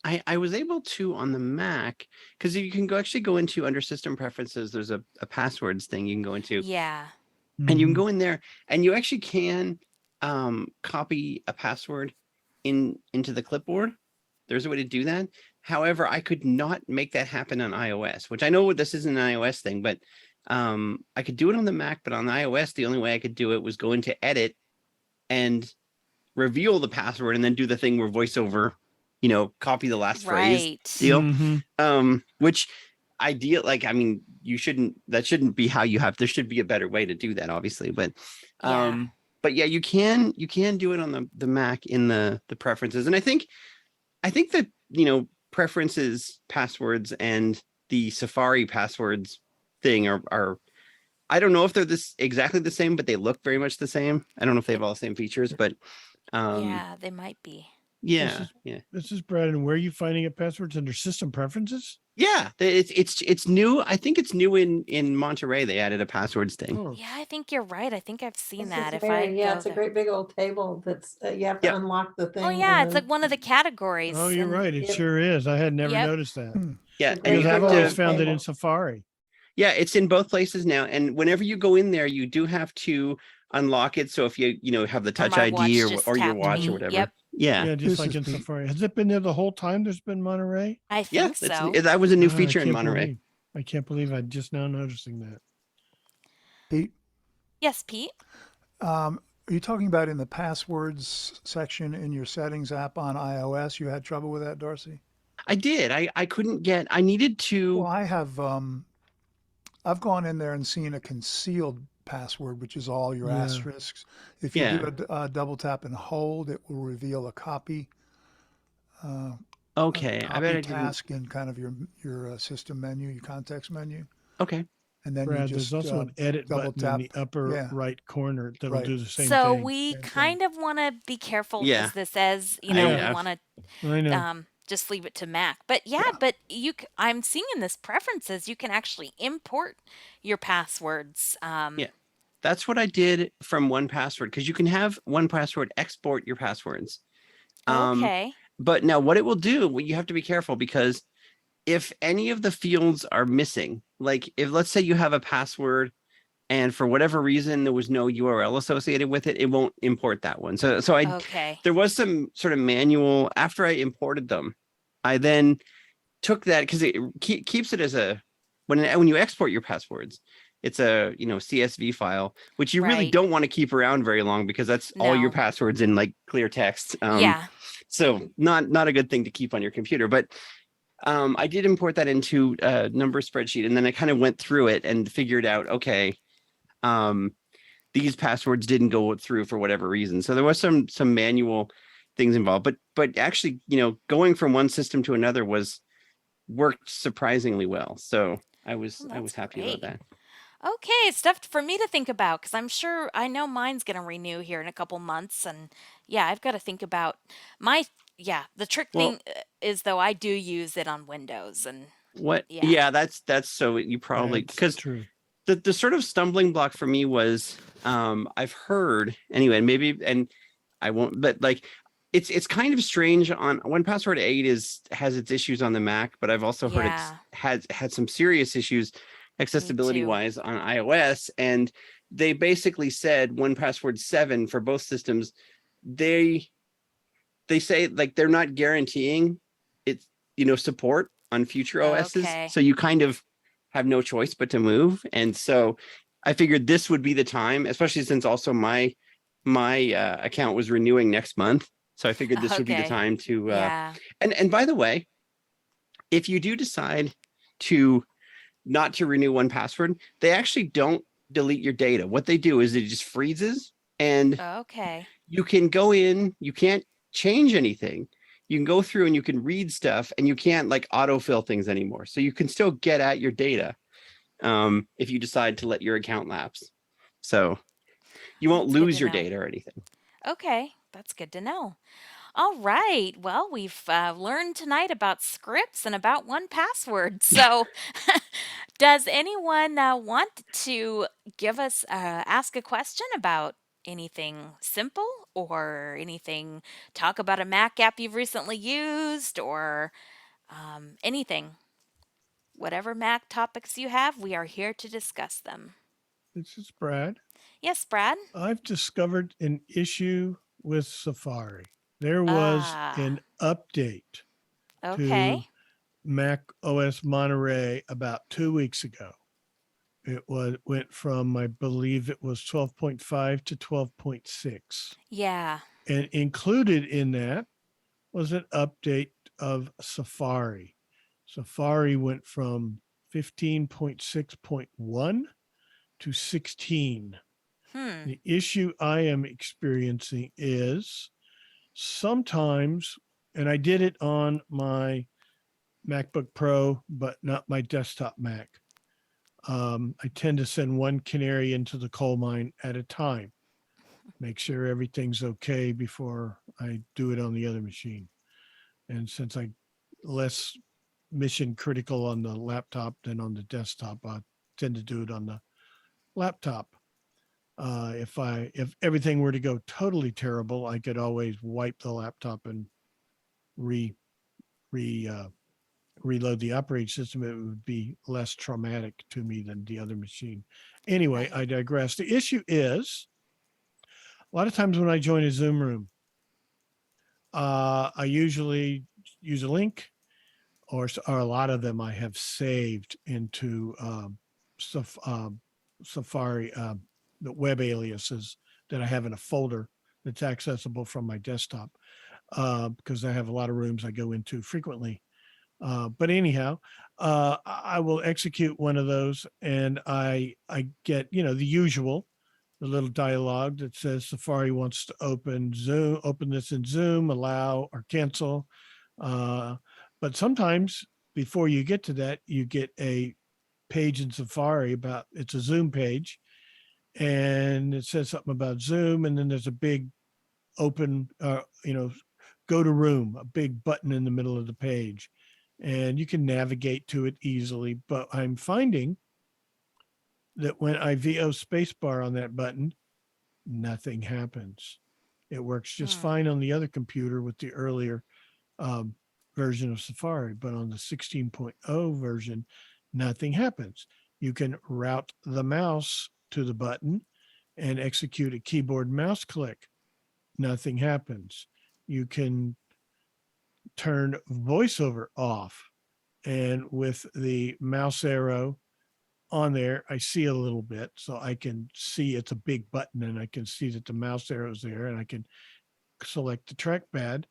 I was able to on the Mac, because you can actually go into under system preferences. There's a passwords thing you can go into. Yeah. And you can go in there and you actually can copy a password into the clipboard. There's a way to do that. However, I could not make that happen on iOS, which I know this isn't an iOS thing, but I could do it on the Mac, but on the iOS, the only way I could do it was go into edit and reveal the password and then do the thing where voiceover, copy the last phrase deal. Which ideal, like, I mean, that shouldn't be how you have, there should be a better way to do that, obviously. But yeah, you can do it on the Mac in the preferences. And I think that, preferences passwords and the Safari passwords thing are I don't know if they're exactly the same, but they look very much the same. I don't know if they have all the same features, but yeah, they might be. Yeah. This is Brad. And where are you finding it? Passwords under system preferences? Yeah, it's new. I think it's new in Monterey. They added a passwords thing. Oh. Yeah, I think you're right. I think I've seen It's that. If very, I yeah, go it's a there. great big old table that's you have to unlock the thing. Oh yeah, it's like one of the categories. Oh, you're and- right. It sure is. I had never Yep. noticed that. Yeah, Because I've always found it in Safari. Yeah, it's in both places now. And whenever you go in there, you do have to unlock it. So if you have the Touch my watch ID just or your tapped watch me. or whatever. Yep. Yeah. Yeah, just like in Safari. Has it been there the whole time there's been Monterey? I think so. That was a new Ah, feature in Monterey. I can't believe I'm just now noticing that. Pete? Yes, Pete? Are you talking about in the passwords section in your settings app on iOS? You had trouble with that, Darcy? I did. I couldn't get, I needed to. Well, I have, I've gone in there and seen a concealed password, which is all your Yeah. asterisks. If you do a double tap and hold, it will reveal a copy. Okay, I bet I didn't. Task in kind of your system menu, your context menu. Okay. And then Brad, you just there's also an edit double button tap. in the upper right corner that'll do the same so thing. we kind of want to be careful Yeah. because this says, we want to I know. just leave it to Mac. But but I'm seeing in this preferences, you can actually import your passwords. Yeah. That's what I did from 1Password, because you can have 1Password export your passwords. Okay. But now what it will do, you have to be careful, because if any of the fields are missing, like if let's say you have a password and for whatever reason there was no URL associated with it, it won't import that one. So there was some sort of manual after I imported them. I then took that because it keeps it as a when you export your passwords, it's a CSV file, which you really don't want to keep around very long because that's all your passwords in like clear text. So not a good thing to keep on your computer. But I did import that into a number spreadsheet, and then I kind of went through it and figured out, okay, these passwords didn't go through for whatever reason. So there was some manual things involved, but actually, going from one system to another worked surprisingly well. So I was happy about that. Okay, stuff for me to think about because I know mine's going to renew here in a couple months. And I've got to think about the trick thing is though I do use it on Windows and what? Yeah, that's so you probably because true. the sort of stumbling block for me was I've heard anyway, maybe, and I won't, but like it's kind of strange on 1Password 8 has its issues on the Mac, but I've also heard it's Yeah, had some serious issues me accessibility too. wise on iOS. And they basically said 1Password 7 for both systems, they say like they're not guaranteeing it's, you know, support on future OSs. Okay. So you kind of have no choice but to move. And so I figured this would be the time, especially since also my account was renewing next month. So I figured this would be the Okay. time to Yeah. and by the way, if you do decide to not to renew 1Password, they actually don't delete your data. What they do is it just freezes, and Okay. you can go in, you can't change anything. You can go through and you can read stuff, and you can't like autofill things anymore. So you can still get at your data if you decide to let your account lapse. So you won't That's good lose to your know. data or anything. Okay, that's good to know. All right. Well, we've learned tonight about scripts and about 1Password. So, does anyone want to give us ask a question about anything simple or anything? Talk about a Mac app you've recently used or anything. Whatever Mac topics you have, we are here to discuss them. This is Brad. Yes, Brad. I've discovered an issue with Safari. There was Ah, an update to okay. Mac OS Monterey about 2 weeks ago. Went from, I believe it was 12.5 to 12.6. Yeah. And included in that was an update of Safari. Safari went from 15.6.1 to 16. Hmm. The issue I am experiencing is sometimes, and I did it on my MacBook Pro, but not my desktop Mac. I tend to send one canary into the coal mine at a time, make sure everything's okay before I do it on the other machine. And since I less mission critical on the laptop than on the desktop, I tend to do it on the laptop. If everything were to go totally terrible, I could always wipe the laptop and re re reload the operating system. It would be less traumatic to me than the other machine. Anyway, Right. I digress. The issue is a lot of times when I join a Zoom room, I usually use a link, or a lot of them I have saved into Safari, the web aliases that I have in a folder that's accessible from my desktop, because I have a lot of rooms I go into frequently. But anyhow, I will execute one of those, and I get, the usual, the little dialogue that says Safari wants to open this in Zoom, allow or cancel. But sometimes before you get to that, you get a page in Safari about, it's a Zoom page, and it says something about Zoom, and then there's a big open, go to room, a big button in the middle of the page, and you can navigate to it easily. But I'm finding that when I VO spacebar on that button, nothing happens. It works just Hmm. fine on the other computer with the earlier um, version of Safari, but on the 16.0 version, nothing happens. You can route the mouse to the button and execute a keyboard mouse click. Nothing happens. You can turn voiceover off, and with the mouse arrow on there, I see a little bit, so I can see it's a big button, and I can see that the mouse arrow is there, and I can select the trackpad.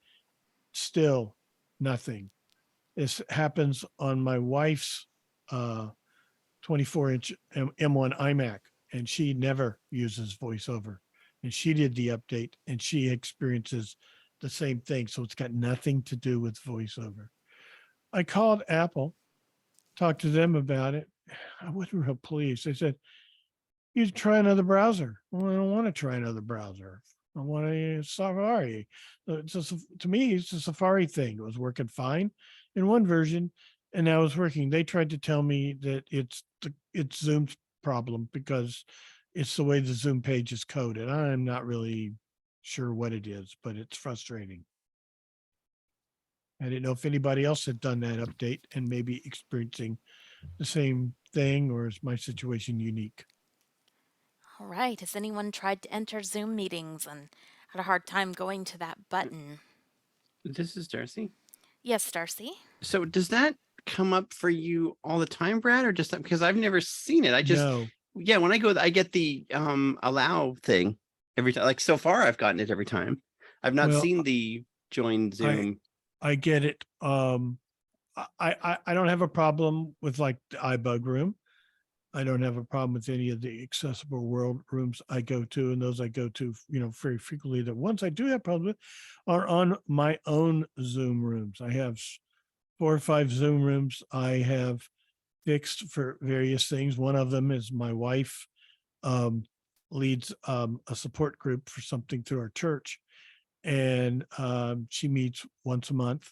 Still nothing. This happens on my wife's 24-inch M1 iMac, and she never uses voiceover. And she did the update, and she experiences the same thing. So it's got nothing to do with voiceover. I called Apple, talked to them about it. I wasn't real pleased. They said, you try another browser. Well, I don't want to try another browser. I want a Safari. To me, it's a Safari thing. It was working fine in one version, and now it's working. They tried to tell me that it's Zoom's problem because it's the way the Zoom page is coded. I'm not really sure what it is, but it's frustrating. I didn't know if anybody else had done that update and maybe experiencing the same thing, or is my situation unique? All right. Has anyone tried to enter Zoom meetings and had a hard time going to that button? This is Darcy. Yes, Darcy. So does that come up for you all the time, Brad, or just because I've never seen it? I just No. Yeah, when I go, I get the allow thing every time. Like so far, I've gotten it every time. I've not Well, seen the join Zoom. I get it. I don't have a problem with like the iBug room. I don't have a problem with any of the accessible world rooms I go to, and those I go to, very frequently. The ones I do have problems with are on my own Zoom rooms. I have 4 or 5 Zoom rooms I have fixed for various things. One of them is my wife leads a support group for something through our church, and she meets once a month,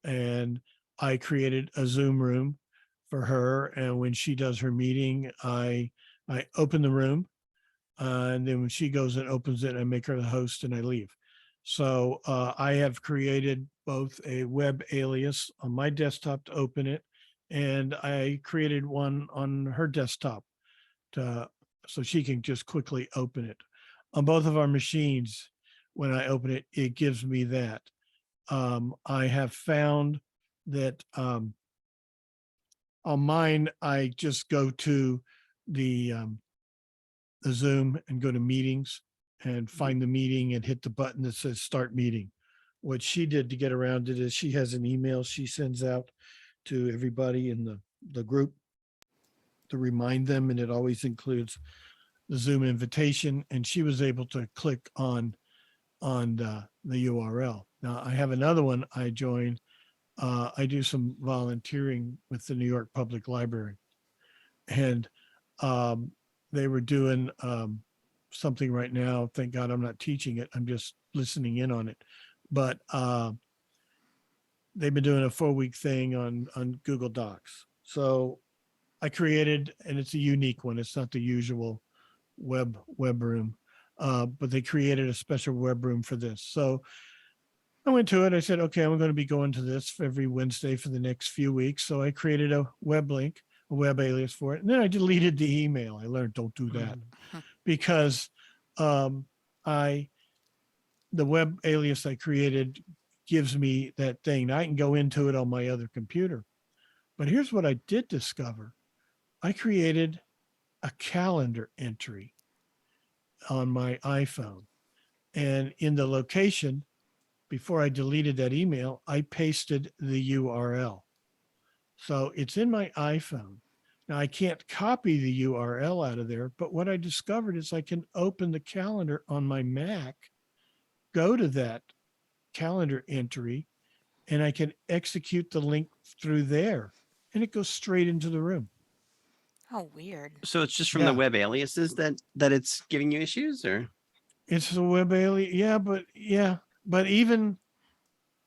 and I created a Zoom room for her. And when she does her meeting, I open the room, and then when she goes and opens it, I make her the host and I leave. So I have created both a web alias on my desktop to open it, and I created one on her desktop so she can just quickly open it. On both of our machines, when I open it, it gives me that. I have found that on mine, I just go to the Zoom and go to meetings and find the meeting and hit the button that says start meeting. What she did to get around it is she has an email she sends out to everybody in the group to remind them, and it always includes the Zoom invitation. And she was able to click on the URL. Now I have another one I joined. I do some volunteering with the New York Public Library, and they were doing something right now. Thank God I'm not teaching it. I'm just listening in on it. But they've been doing a 4-week thing on Google Docs. So I created, and it's a unique one. It's not the usual web room, but they created a special web room for this. So I went to it. I said, okay, I'm going to be going to this every Wednesday for the next few weeks. So I created a web link, a web alias for it. And then I deleted the email. I learned don't do that because the web alias I created gives me that thing. I can go into it on my other computer. But here's what I did discover. I created a calendar entry on my iPhone. And in the location, before I deleted that email, I pasted the URL. So it's in my iPhone. Now I can't copy the URL out of there, but what I discovered is I can open the calendar on my Mac, go to that calendar entry, and I can execute the link through there, and it goes straight into the room. Oh, weird. So it's just from the web aliases that it's giving you issues, or? It's the web alias. But even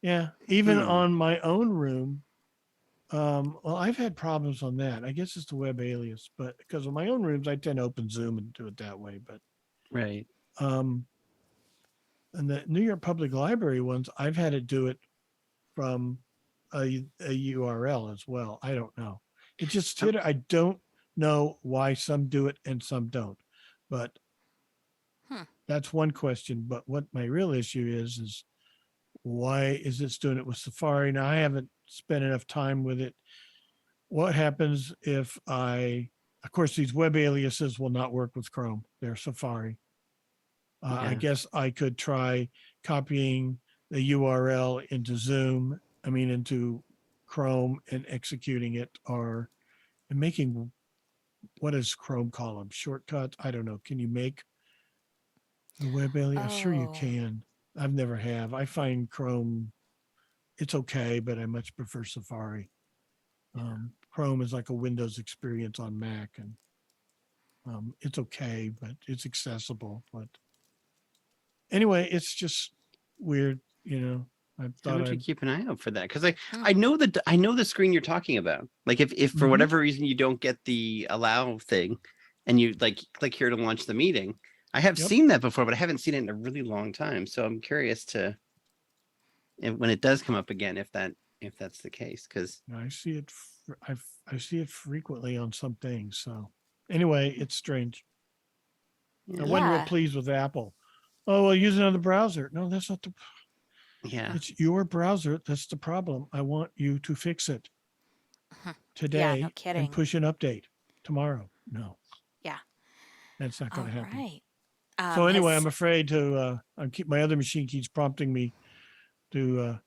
on my own room, well, I've had problems on that. I guess it's the web alias, but because of my own rooms, I tend to open Zoom and do it that way. But right. And the New York Public Library ones, I've had it do it from a URL as well. I don't know. It just hit. I don't know why some do it and some don't, but that's one question. But what my real issue is why is this doing it with Safari? Now I haven't spent enough time with it. What happens if of course, these web aliases will not work with Chrome. They're Safari. I guess I could try copying the URL into Chrome and executing it, or making, what does Chrome call them? Shortcuts? I don't know. Can you make the web alias? Sure you can. I've never have. I find Chrome, it's okay, but I much prefer Safari. Chrome is like a Windows experience on Mac, and it's okay, but it's accessible. But anyway, it's just weird, I thought I'd I'd keep an eye out for that, because I know the screen you're talking about. Like if for whatever reason you don't get the allow thing, and you like click here to launch the meeting. I have Yep. seen that before, but I haven't seen it in a really long time. So I'm curious to when it does come up again, if that's the case, because I see it. I see it frequently on some things. So anyway, it's strange. I wasn't real Yeah. pleased with Apple. Oh, well, use another browser. No, that's not the. yeah, It's your browser. That's the problem. I want you to fix it Yeah, today no and kidding. push an update tomorrow. No, Yeah. that's not going All to happen. right. So anyway, Has I'm afraid to. My other machine keeps prompting me to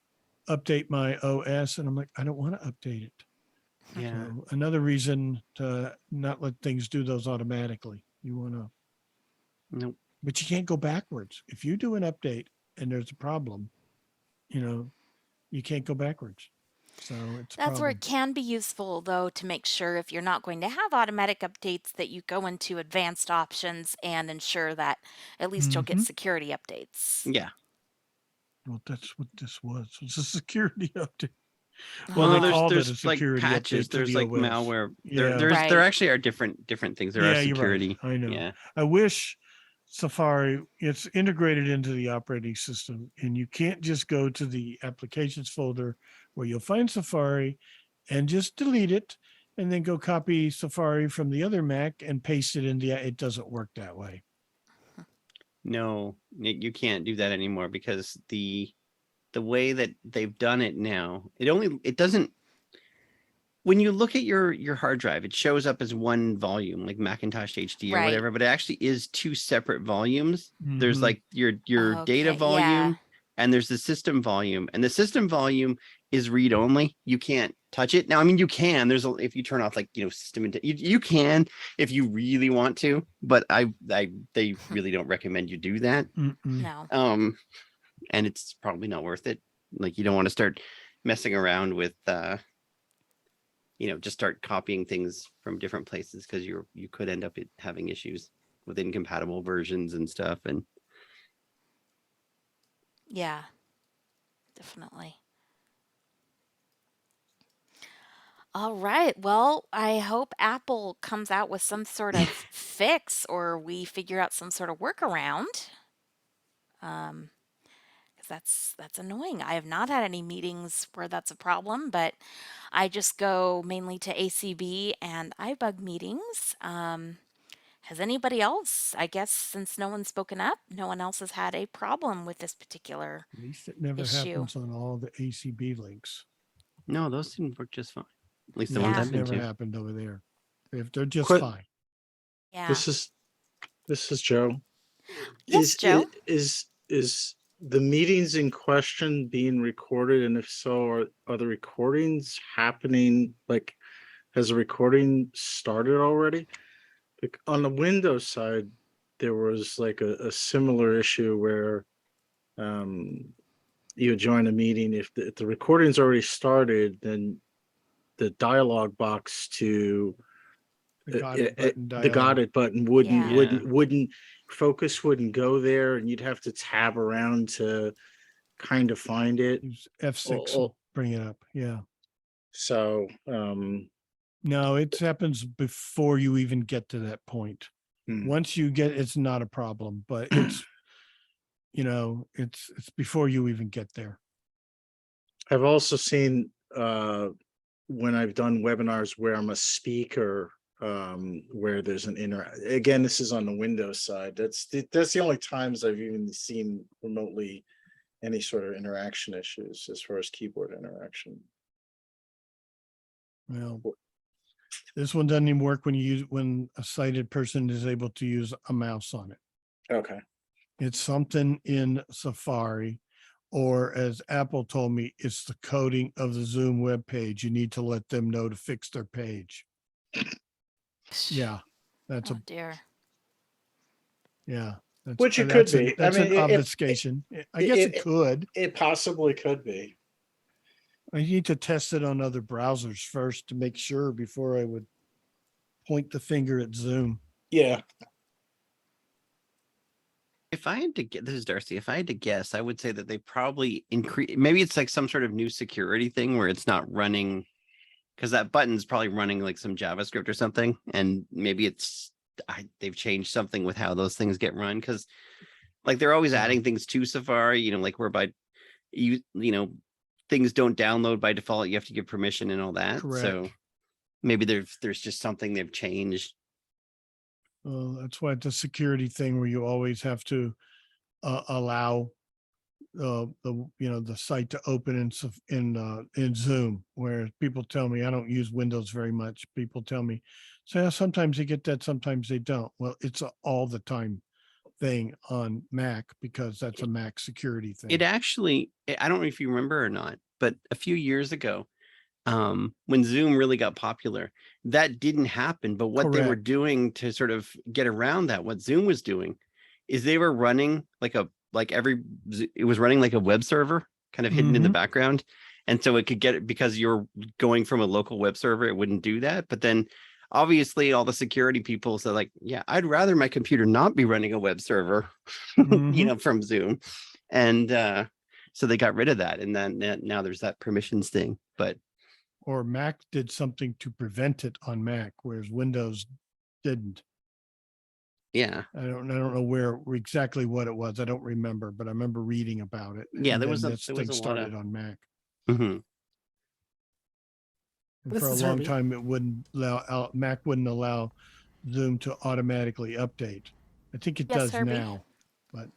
update my OS, and I'm like, I don't want to update it. yeah. So another reason to not let things do those automatically. You want to, Nope. but you can't go backwards. If you do an update and there's a problem, you can't go backwards. So it's a That's where problem. it can be useful, though, to make sure if you're not going to have automatic updates that you go into advanced options and ensure that at least you'll get Mhm. security updates. Yeah. Well, that's what this was. It's a security update. Well, Well, no, they called it a there's like security patches, update to there's the like OS. malware. Yeah. There Right. actually are different things. There are Yeah, you're right. security. I know. Yeah. I wish Safari, it's integrated into the operating system, and you can't just go to the applications folder where you'll find Safari and just delete it and then go copy Safari from the other Mac and paste it in the, it doesn't work that way. No, you can't do that anymore because the way that they've done it now, it doesn't. When you look at your hard drive, it shows up as one volume, like Macintosh HD or Right. whatever, but it actually is two separate volumes. There's Mhm. like your data Okay, volume yeah. and there's the system volume, and the system volume is read only. You can't touch it. Now, I mean, you can. If you turn off like system, you can if you really want to, but they really don't recommend you do that. Mm-mm. No. And it's probably not worth it. Like you don't want to start messing around with just start copying things from different places because you could end up having issues with incompatible versions and stuff. And Yeah, definitely. All right. Well, I hope Apple comes out with some sort of fix or we figure out some sort of workaround. Because that's annoying. I have not had any meetings where that's a problem, but I just go mainly to ACB and iBug meetings. Has anybody else, I guess, since no one's spoken up, no one else has had a problem with this particular At least it never issue? happens on all the ACB links. no, those seem to work just fine. At least the No, ones Yeah. I've it's been never to. happened over there. If they're just Quit. fine. Yeah. This is Joe. Yes, Joe. Is the meetings in question being recorded? And if so, are the recordings happening? Like, has the recording started already? Like, on the Windows side, there was like a similar issue where you join a meeting. If the recording's already started, then the dialog box to The got it button the dialog. got it button Yeah. wouldn't focus wouldn't go there, and you'd have to tab around to kind of find it. Use F6 Oh, will bring it up. Yeah. so No, it happens before you even get to that point. Hmm. Once you get, it's not a problem, but it's, it's before you even get there. I've also seen when I've done webinars where I'm a speaker, where there's an again, this is on the Windows side. That's the only times I've even seen remotely any sort of interaction issues as far as keyboard interaction. Well, this one doesn't even work when a sighted person is able to use a mouse on it. Okay. It's something in Safari, or as Apple told me, it's the coding of the Zoom web page. You need to let them know to fix their page. Yeah, that's Oh dear. yeah. That's, Which it that's could be. That's I mean, an obfuscation. I guess it could. It possibly could be. I need to test it on other browsers first to make sure before I would point the finger at Zoom. Yeah. If I had to get, this is Darcy. If I had to guess, I would say that they probably increase. Maybe it's like some sort of new security thing where it's not running, because that button's probably running like some JavaScript or something, and maybe they've changed something with how those things get run, because like they're always adding things to Safari, like whereby things don't download by default. You have to give permission and all that. Correct. So maybe there's just something they've changed. That's why it's a security thing where you always have to allow the site to open in Zoom. Where people tell me I don't use Windows very much. People tell me, so yeah, sometimes they get that, sometimes they don't. Well, it's a all the time thing on Mac because that's a Mac security thing. It actually, I don't know if you remember or not, but a few years ago, when Zoom really got popular, that didn't happen. But what they were Correct. doing to sort of get around that, what Zoom was doing is they were running it was running like a web server kind of hidden in the background. And so it could get it because you're going from a local web server, it wouldn't do that. But then obviously all the security people said like, yeah, I'd rather my computer not be running a web server, from Zoom. And so they got rid of that. And then now there's that permissions thing. Or Mac did something to prevent it on Mac, whereas Windows didn't. Yeah. I don't know where exactly what it was. I don't remember, but I remember reading about it. Yeah, and there then was this a thing lot started of on Mac. Mhm. And This for a is long Herbie. time, it wouldn't allow Mac wouldn't allow Zoom to automatically update. I think it Yes, does Herbie. now, but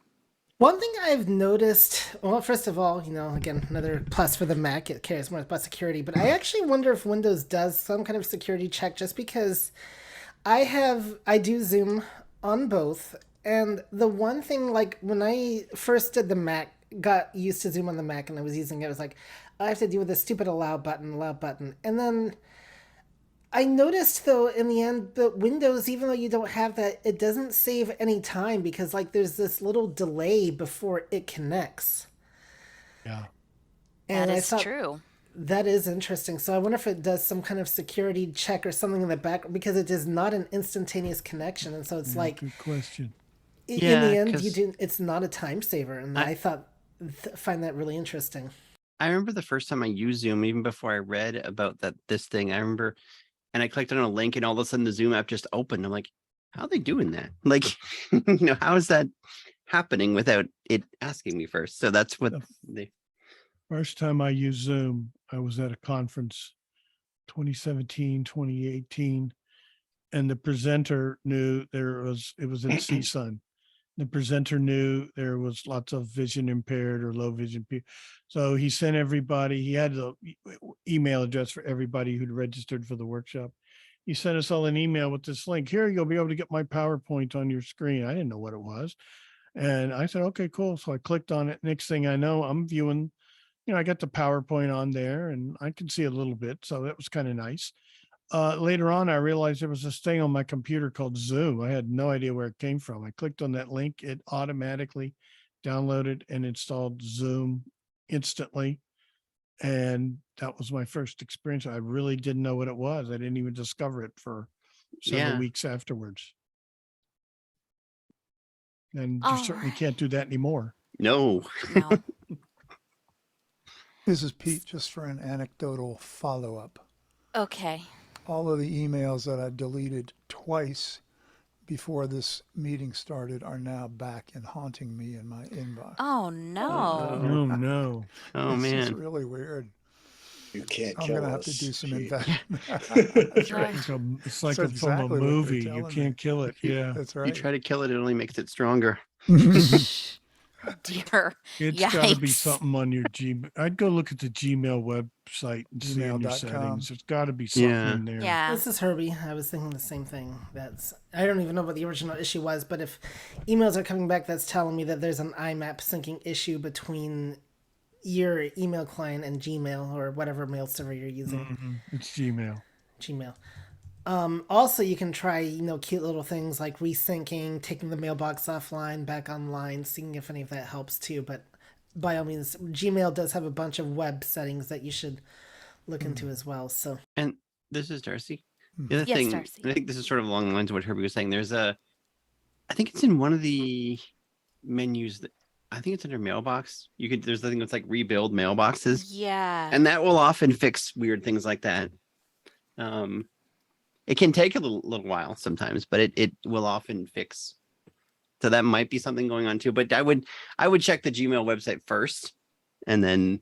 One thing I've noticed, well, first of all, again, another plus for the Mac, it cares more about security, but I actually wonder if Windows does some kind of security check just because I do Zoom on both. And the one thing, like when I first did the Mac, got used to Zoom on the Mac and I was using it, I was like, I have to deal with this stupid allow button. And then I noticed though in the end that Windows, even though you don't have that, it doesn't save any time because like there's this little delay before it connects. yeah. And That I is thought true. that is interesting. So I wonder if it does some kind of security check or something in the back because it is not an instantaneous connection. And so it's Yeah, like good question. in Yeah, the end, 'cause it's not a time saver. And I thought, find that really interesting. I remember the first time I used Zoom, even before I read about this thing, I remember, and I clicked on a link and all of a sudden the Zoom app just opened. I'm like, how are they doing that? Like, how is that happening without it asking me first? So that's what they. First time I used Zoom, I was at a conference 2017, 2018, and the presenter knew it was in CSUN. The presenter knew there was lots of vision impaired or low vision people. So he sent everybody, he had the email address for everybody who'd registered for the workshop. He sent us all an email with this link. Here, you'll be able to get my PowerPoint on your screen. I didn't know what it was. And I said, okay, cool. So I clicked on it. Next thing I know, I'm viewing, I got the PowerPoint on there and I can see a little bit. So that was kind of nice. Later on, I realized there was this thing on my computer called Zoom. I had no idea where it came from. I clicked on that link. It automatically downloaded and installed Zoom instantly. And that was my first experience. I really didn't know what it was. I didn't even discover it for several weeks afterwards. And you certainly can't do that anymore. No. No. This is Pete, just for an anecdotal follow-up. Okay. All of the emails that I deleted twice before this meeting started are now back and haunting me in my inbox. Oh no. Oh no. Oh It's just man. really weird. You can't I'm kill gonna have us. to do some Pete. investment. That's right. It's like That's it's from a exactly what they're movie. You telling me. can't kill it. Yeah. That's You right. try to kill it, it only makes it stronger. Dear. It's got to be Yikes. something on your Gmail. I'd go look at the Gmail website and see in your Gmail.com. settings. There's got to be something Yeah. in there. Yeah. This is Herbie. I was thinking the same thing. I don't even know what the original issue was, but if emails are coming back, that's telling me that there's an IMAP syncing issue between your email client and Gmail or whatever mail server you're using. It's Gmail. Gmail. Also, you can try, cute little things like resyncing, taking the mailbox offline, back online, seeing if any of that helps too. But by all means, Gmail does have a bunch of web settings that you should look into as well. So, And this is Darcy. The other Yes, thing, Darcy. and I think this is sort of along the lines of what Herbie was saying. I think it's in one of the menus that I think it's under mailbox. There's the thing that's like rebuild mailboxes. Yeah. And that will often fix weird things like that. It can take a little while sometimes, but it will often fix. So that might be something going on too. But I would check the Gmail website first, and then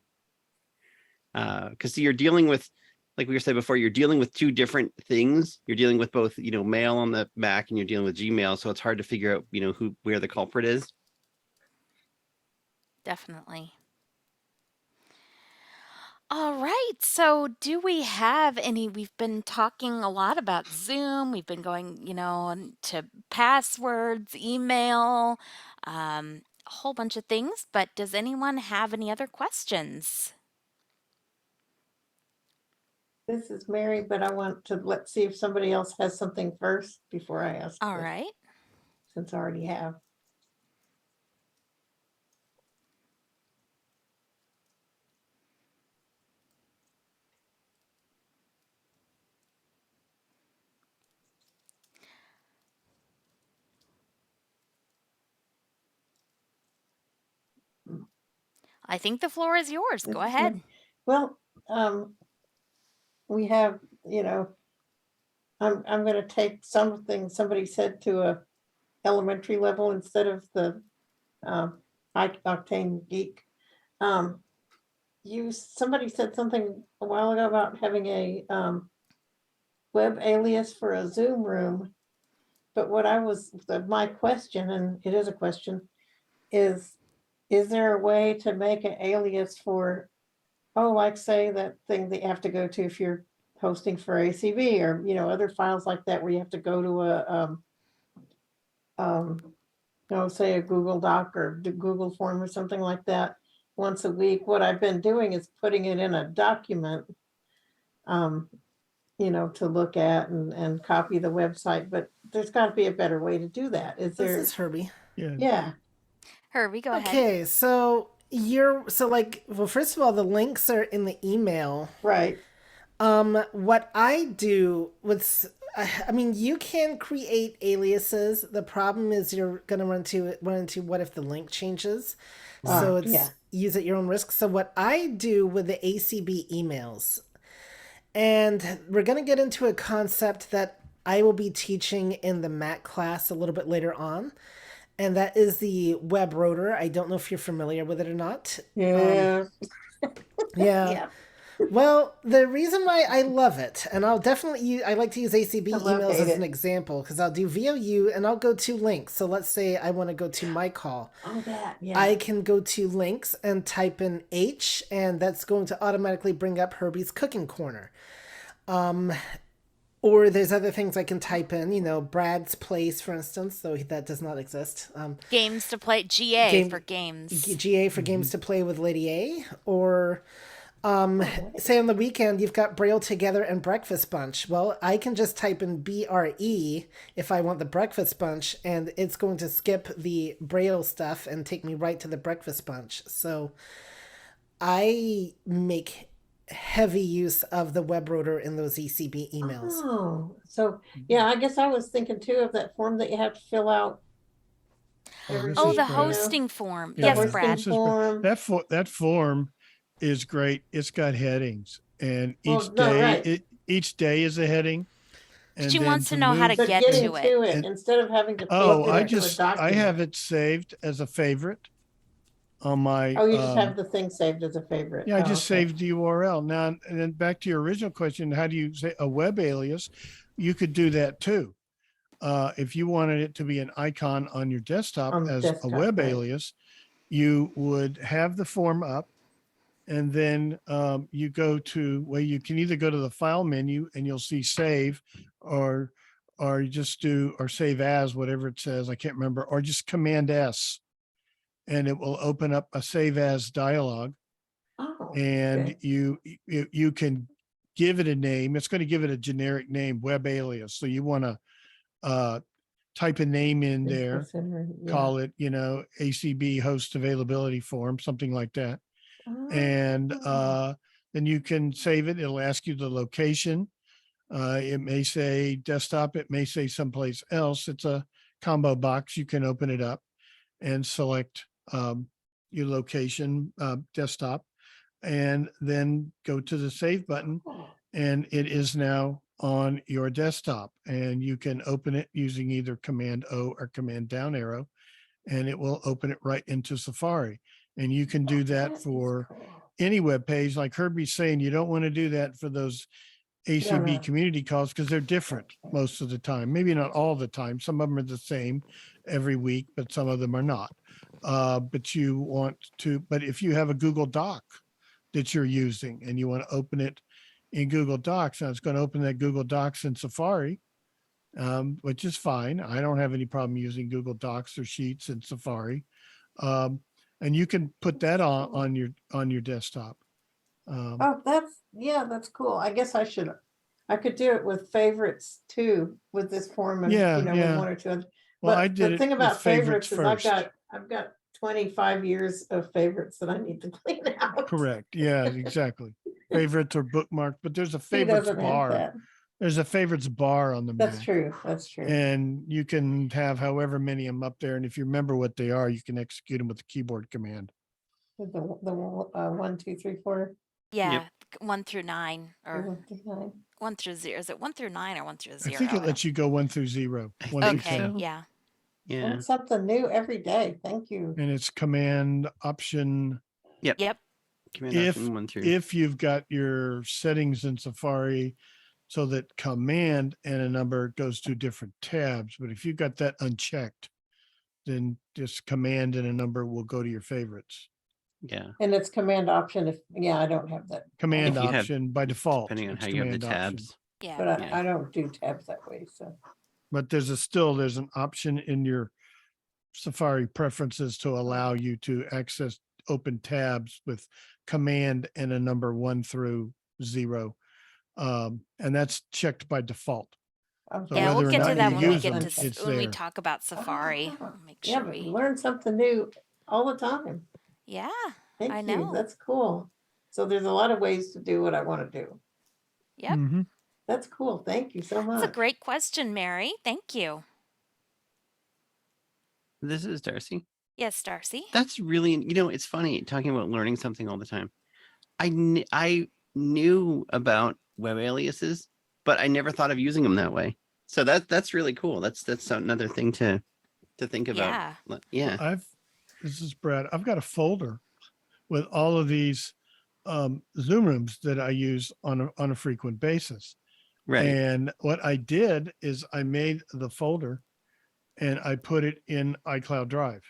because you're dealing with, like we were saying before, you're dealing with two different things. You're dealing with both, mail on the Mac, and you're dealing with Gmail. So it's hard to figure out, where the culprit is. Definitely. All right. So, do we have any? We've been talking a lot about Zoom. We've been going, to passwords, email, a whole bunch of things. But does anyone have any other questions? This is Mary, but I want to let's see if somebody else has something first before I ask All this, right. since I already have. I think the floor is yours. This Go is ahead. Well, we have, I'm going to take something somebody said to a elementary level instead of the high octane geek. Somebody said something a while ago about having a web alias for a Zoom room, but my question, and it is a question, is there a way to make an alias for, like say that thing that you have to go to if you're hosting for ACB or other files like that where you have to go to say a Google Doc or Google form or something like that once a week. What I've been doing is putting it in a document, to look at and copy the website, but there's got to be a better way to do that. Is there? This is Herbie. Yeah. Yeah. Herbie, go ahead. Okay, so first of all, the links are in the email. Right. What I do you can create aliases. The problem is you're gonna run into what if the link changes. So it's use at your own risk. So what I do with the ACB emails, and we're gonna get into a concept that I will be teaching in the Mac class a little bit later on. And that is the web rotor. I don't know if you're familiar with it or not. Yeah. Yeah. Well, the reason why I love it, and I like to use ACB emails as an example, because I'll do VOU and I'll go to links. So let's say I want to go to my call. Oh, that, yeah. I can go to links and type in H, and that's going to automatically bring up Herbie's Cooking Corner. Or there's other things I can type in, Brad's Place, for instance, though that does not exist. Games to play, GA for games. GA for games to play with Lady A. Or say on the weekend you've got Braille Together and Breakfast Bunch. Well, I can just type in BRE if I want the Breakfast Bunch, and it's going to skip the Braille stuff and take me right to the Breakfast Bunch. So I make heavy use of the web rotor in those ECB emails. Oh, so yeah, I guess I was thinking too of that form that you have to fill out. The hosting form. Yeah, Yes, Brad. That form is great. It's got headings, and each day is a heading. She wants to know how to get to it. Instead of having to. I have it saved as a favorite on my. Oh, you just have the thing saved as a favorite. Yeah, I just saved the URL. Now, and then back to your original question, how do you say a web alias? You could do that too. If you wanted it to be an icon on your desktop as a web alias, you would have the form up, and then you go to you can either go to the file menu and you'll see save, or you just do or save as, whatever it says, I can't remember, or just Command S, and it will open up a save as dialog. And you can give it a name. It's going to give it a generic name, web alias. So you want to type a name in there, call it, ACB host availability form, something like that. And then you can save it. It'll ask you the location. It may say desktop. It may say someplace else. It's a combo box. You can open it up and select your location, desktop, and then go to the save button. And it is now on your desktop, and you can open it using either Command O or Command down arrow, and it will open it right into Safari. And you can do that for any web page. Like Herbie's saying, you don't want to do that for those ACB community calls because they're different most of the time. Maybe not all the time. Some of them are the same every week, but some of them are not. But you want to, but if you have a Google Doc that you're using and you want to open it in Google Docs, now it's going to open that Google Docs in Safari, which is fine. I don't have any problem using Google Docs or Sheets in Safari. And you can put that on your desktop. Oh, that's cool. I guess I could do it with favorites too, with this form and, Yeah, with yeah. one or two others. Well, But I did the it thing with about favorites favorites is first. I've got 25 years of favorites that I need to clean out. Correct. Yeah, exactly. Favorites or bookmark, but there's a He favorites doesn't have bar. that. There's a favorites bar on the That's Mac. true. That's true. And you can have however many of them up there. And if you remember what they are, you can execute them with the keyboard command. With the 1, 2, 3, 4. Yeah, 1 through 9 or 1 through 9. 1 through 0. Is it 1 through 9 or 1 through 0? I think it lets you go 1 through 0. I 1 through think 10. Okay, so. yeah. Yeah. Learn something new every day. Thank you. And it's command option. Yep. Command If option 1 through. if you've got your settings in Safari so that command and a number goes to different tabs, but if you've got that unchecked, then just command and a number will go to your favorites. Yeah. And it's command option I don't have that. Command If you have- option by default. Depending on it's how you have the command option. tabs. Yeah. But Yeah. I don't do tabs that way. So But there's an option in your Safari preferences to allow you to access open tabs with command and a number 1 through 0. And that's checked by default. So Yeah, whether we'll or get not to you that when we use get them, to it's when we there. talk about Safari. Make yeah, sure but we. you learn something new all the time. Yeah, Thank I you. know. That's cool. So there's a lot of ways to do what I want to do. Yep. Mhm. That's cool. Thank you so much. That's a great question, Mary. Thank you. This is Darcy. Yes, Darcy. That's really, it's funny talking about learning something all the time. I knew about web aliases, but I never thought of using them that way. So that's really cool. That's another thing to think about. Yeah. This is Brad. I've got a folder with all of these Zoom rooms that I use on a frequent basis. Right. And what I did is I made the folder and I put it in iCloud Drive.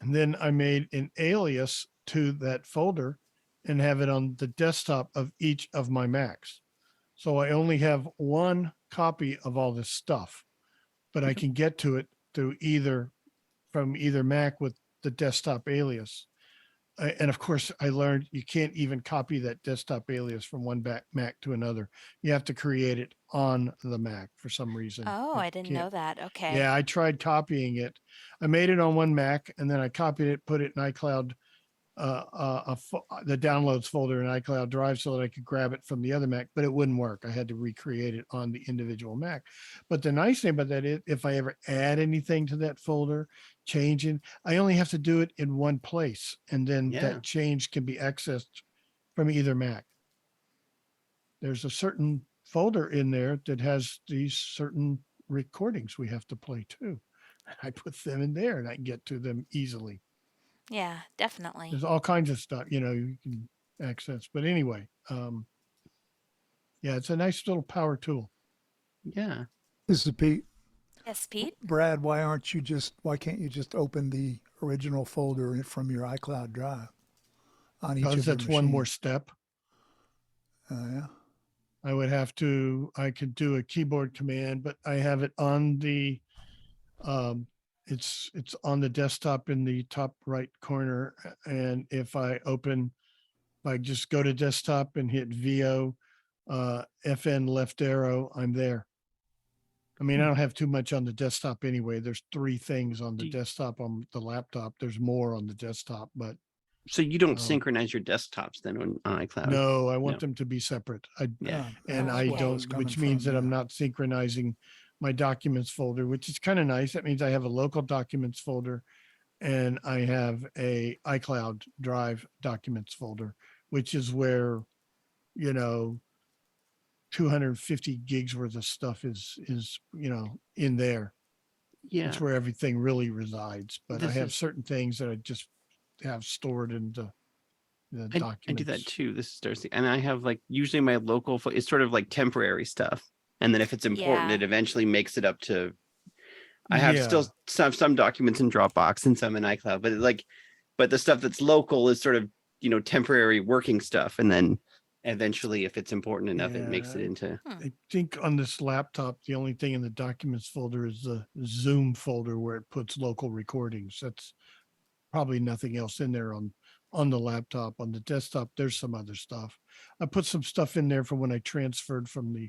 And then I made an alias to that folder and have it on the desktop of each of my Macs. So I only have one copy of all this stuff, but I can get to it through from either Mac with the desktop alias. And of course, I learned you can't even copy that desktop alias from one Mac to another. You have to create it on the Mac for some reason. Oh, I didn't know that. Okay. Yeah, I tried copying it. I made it on one Mac and then I copied it, put it in iCloud, the downloads folder in iCloud Drive so that I could grab it from the other Mac, but it wouldn't work. I had to recreate it on the individual Mac. But the nice thing about that is if I ever add anything to that folder, changing, I only have to do it in one place. And then that change can be accessed from either Mac. There's a certain folder in there that has these certain recordings we have to play too. I put them in there and I can get to them easily. Yeah, definitely. There's all kinds of stuff, you can access. But anyway, yeah, it's a nice little power tool. Yeah. This is Pete. Yes, Pete. Brad, why can't you just open the original folder from your iCloud Drive on each of your Because that's one more machines? step. Yeah. I could do a keyboard command, but I have it on the, it's on the desktop in the top right corner. And if I just go to desktop and hit VO, FN left arrow, I'm there. I mean, I don't have too much on the desktop anyway. There's 3 things on the desktop on the laptop. There's more on the desktop, but. So you don't synchronize your desktops then on iCloud? No, I want them to be separate. And I don't, which means that I'm not synchronizing my documents folder, which is kind of nice. That means I have a local documents folder and I have a iCloud Drive documents folder, which is where, 250 gigs worth of stuff is in there. Yeah. It's where everything really resides. But I This have is- certain things that I just have stored in the documents. I do that too. This is Darcy. And I have like usually my local is sort of like temporary stuff. And then if it's important, Yeah. it eventually makes it up to I have Yeah. still some documents in Dropbox and some in iCloud, but the stuff that's local is sort of, temporary working stuff. And then eventually if it's important enough, it makes it Yeah. into I think on this laptop, the only thing in the documents folder is the Zoom folder where it puts local recordings. That's probably nothing else in there on the laptop. On the desktop, there's some other stuff. I put some stuff in there from when I transferred from the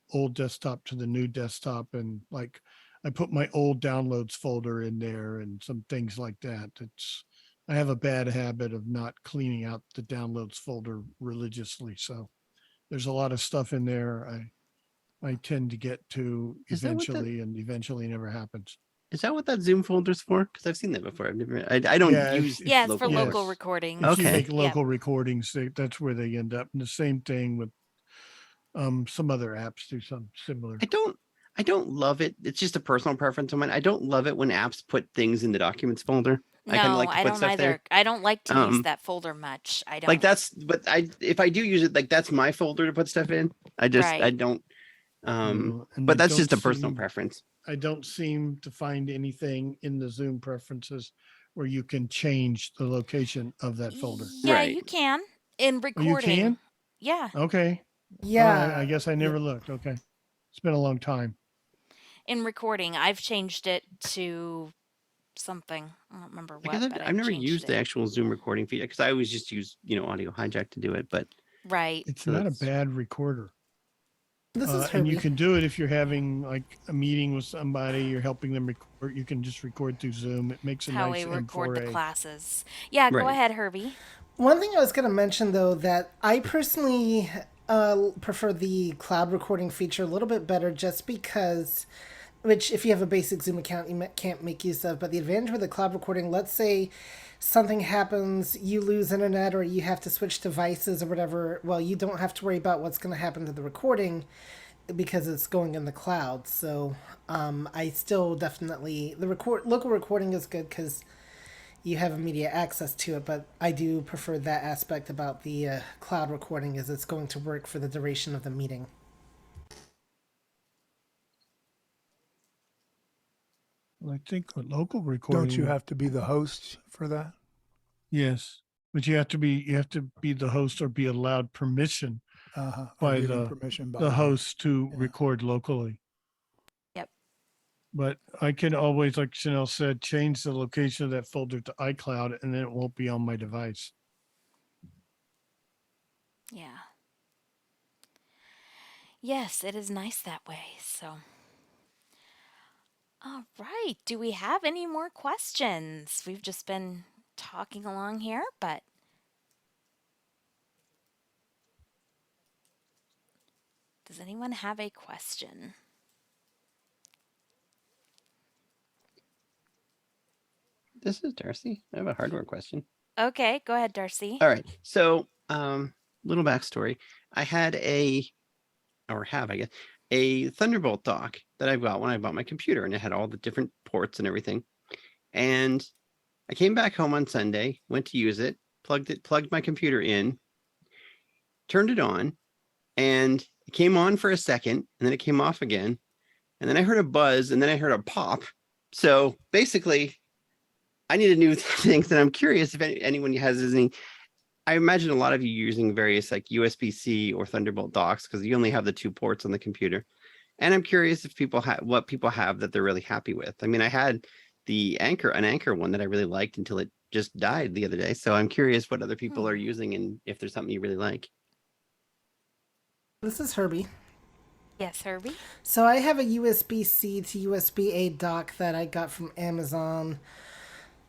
old desktop to the new desktop, and like I put my old downloads folder in there and some things like that. I have a bad habit of not cleaning out the downloads folder religiously. So there's a lot of stuff in there I tend to get to Is that what that- eventually, and eventually never happens. Is that what that Zoom folder's for? Because I've seen that before. I don't Yeah, use Yeah, it's for local. local Yes. recordings. If you Okay. make local recordings, that's where they end up. And the same thing with some other apps do something similar. I don't love it. It's just a personal preference of mine. I don't love it when apps put things in the documents folder. I kind of No, like to I put don't stuff either. there. I don't like to use Um, that folder much. I don't. Like if I do use it, like that's my folder to put stuff in. I Right. don't. No, and But I that's just don't a personal seem- preference. I don't seem to find anything in the Zoom preferences where you can change the location of that folder. Yeah, Right. you can in Oh, recording. you can? Yeah, Okay. Yeah. All right. I guess I never looked. Okay. It's been a long time. in recording. I've changed it to something. I don't remember I what, guess but I've never changed used it. the actual Zoom recording feature because I always just use Audio Hijack to do it. But Right. It's So not a that's- bad recorder. This is And you Herbie. can do it if you're having like a meeting with somebody, you're helping them record. You can just record through Zoom. It makes a How nice we record the M4A. classes. Yeah, go Right. ahead, Herbie. One thing I was going to mention, though, that I personally prefer the cloud recording feature a little bit better just because, which if you have a basic Zoom account, you can't make use of. But the advantage with the cloud recording, let's say something happens, you lose internet or you have to switch devices or whatever, well, you don't have to worry about what's going to happen to the recording because it's going in the cloud. So I still definitely, local recording is good because you have immediate access to it, but I do prefer that aspect about the cloud recording is it's going to work for the duration of the meeting. Well, I think with local recording. Don't you have to be the host for that? Yes, but you have to be the host or be allowed permission Or by given permission by the host to record locally. Yep. But I can always, like Chanelle said, change the location of that folder to iCloud, and then it won't be on my device. Yeah. Yes, it is nice that way. So, all right. Do we have any more questions? We've just been talking along here, but does anyone have a question? This is Darcy. I have a hardware question. Okay, go ahead, Darcy. All right. So, little backstory. I had a Thunderbolt dock that I got when I bought my computer, and it had all the different ports and everything. And I came back home on Sunday, went to use it, plugged my computer in, turned it on, and it came on for a second, and then it came off again. And then I heard a buzz, and then I heard a pop. So basically, I need a new thing, and I'm curious if anyone has any. I imagine a lot of you using various like USB-C or Thunderbolt docks because you only have the two ports on the computer. And I'm curious if what people have that they're really happy with. I mean, I had an Anchor one that I really liked until it just died the other day. So I'm curious what other people are using and if there's something you really like. This is Herbie. Yes, Herbie. So I have a USB-C to USB-A dock that I got from Amazon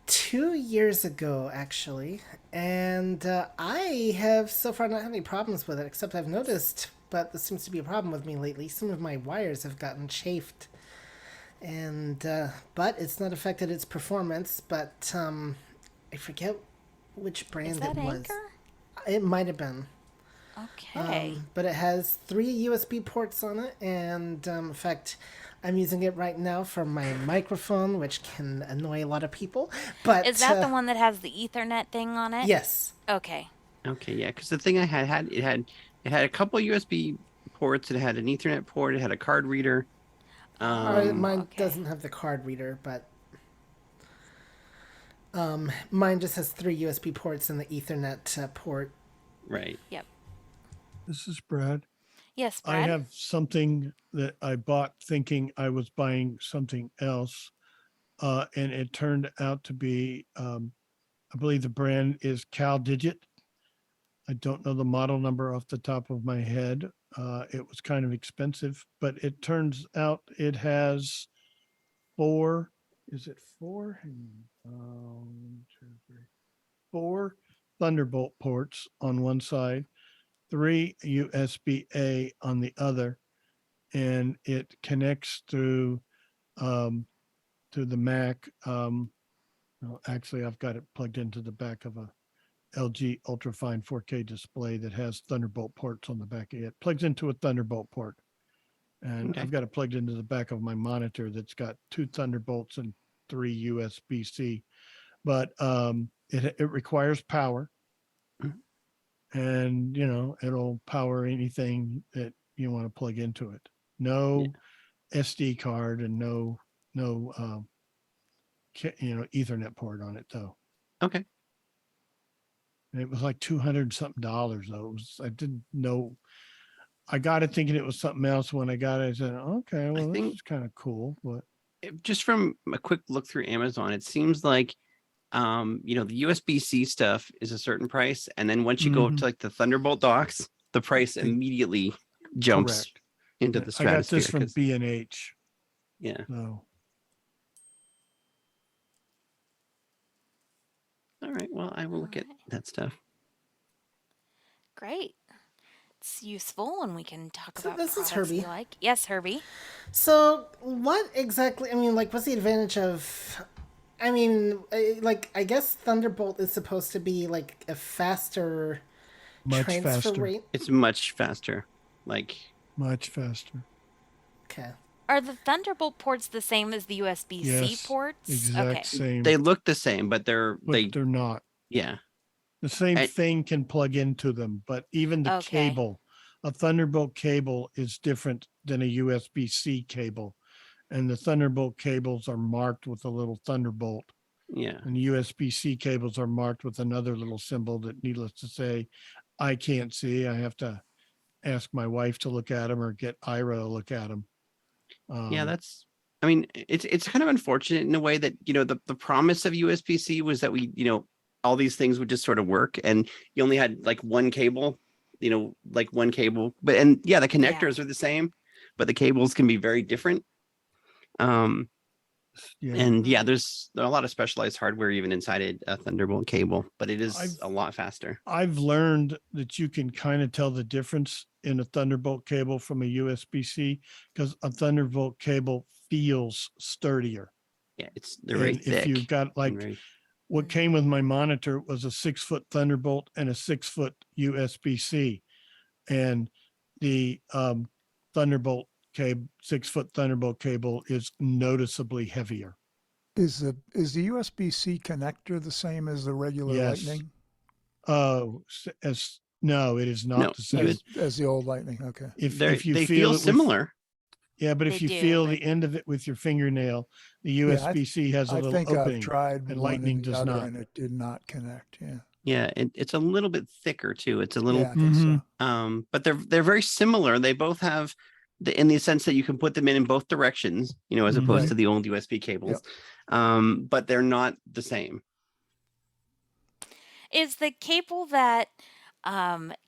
2 years ago, actually. And I have so far not had any problems with it, except I've noticed, but this seems to be a problem with me lately, some of my wires have gotten chafed. And, but it's not affected its performance, but I forget which brand Is that it was. Anchor? It might have been. Okay. But it has 3 USB ports on it, and in fact, I'm using it right now for my microphone, which can annoy a lot of people. But Is that the one that has the Ethernet thing on it? yes, Okay. Okay, yeah, because the thing I had it had a couple USB ports. It had an Ethernet port. It had a card reader. mine okay. doesn't have the card reader, but mine just has 3 USB ports and the Ethernet port. Right. Yep. This is Brad. Yes, I Brad. have something that I bought thinking I was buying something else. And it turned out to be, I believe the brand is CalDigit. I don't know the model number off the top of my head. It was kind of expensive, but it turns out it has 4, is it 4? Hang on. 1, 2, 3, 4 Thunderbolt ports on one side, 3 USB-A on the other, and it connects through to the Mac. Well, actually, I've got it plugged into the back of a LG ultrafine 4K display that has Thunderbolt ports on the back. It plugs into a Thunderbolt port, and Okay. I've got it plugged into the back of my monitor that's got 2 Thunderbolts and 3 USB-C. But it requires power, and it'll power anything that you want to plug into it. No SD card and no Ethernet port on it though. Okay. And it was like $200 something though. I didn't know. I got it thinking it was something else. When I got it, I said, okay, well, this think- is kind of cool. But Just from a quick look through Amazon, it seems like the USB-C stuff is a certain price, and then once you go up to like the Thunderbolt docks, the price immediately jumps correct. into the I got stratosphere. this from 'cause- B&H. Yeah. So All right. Well, I will look at that stuff. Great. It's useful, and we can talk So about this is products we Herbie. like. Yes, Herbie. So, what exactly? I mean, like, what's the advantage of? I mean, I guess Thunderbolt is supposed to be like a faster much transfer faster. rate. It's much faster. Like Much faster. Okay. Are the Thunderbolt ports the same as the USB-C Yes, ports? exact Okay. same. they look the same, but But they're not. yeah. The same I- thing can plug into them, but even the Okay. cable, a Thunderbolt cable is different than a USB-C cable. And the Thunderbolt cables are marked with a little Thunderbolt, Yeah. and the USB-C cables are marked with another little symbol that, needless to say, I can't see. I have to ask my wife to look at them or get Ira to look at them. Yeah, that's I mean, it's kind of unfortunate in a way that, the promise of USB-C was that we, all these things would just sort of work, and you only had like one cable, like one cable. But the connectors are the same, but the cables can be very different. And there's a lot of specialized hardware even inside a Thunderbolt cable, but it is a lot faster. I've learned that you can kind of tell the difference in a Thunderbolt cable from a USB-C, because a Thunderbolt cable feels sturdier. Yeah, they're very And thick. if you've got what came with my monitor was a 6-foot Thunderbolt and a 6-foot USB-C, and the Thunderbolt cable, 6-foot Thunderbolt cable, is noticeably heavier. Is the USB-C connector the same as the regular Yes. Lightning? No, it is not No, the same. As the old Lightning, okay. If you they feel feel it similar. Yeah, but if They you do, feel but- the end of it with your fingernail, the Yeah, USB-C has a I little think opening. I've tried and one Lightning and the does other, not. and it did not connect. Yeah. Yeah, it's a little bit thicker too. It's a little Yeah, I think so. but they're very similar. They both have in the sense that you can put them in both directions, as opposed to the old USB cables. But they're not the same. Is the cable that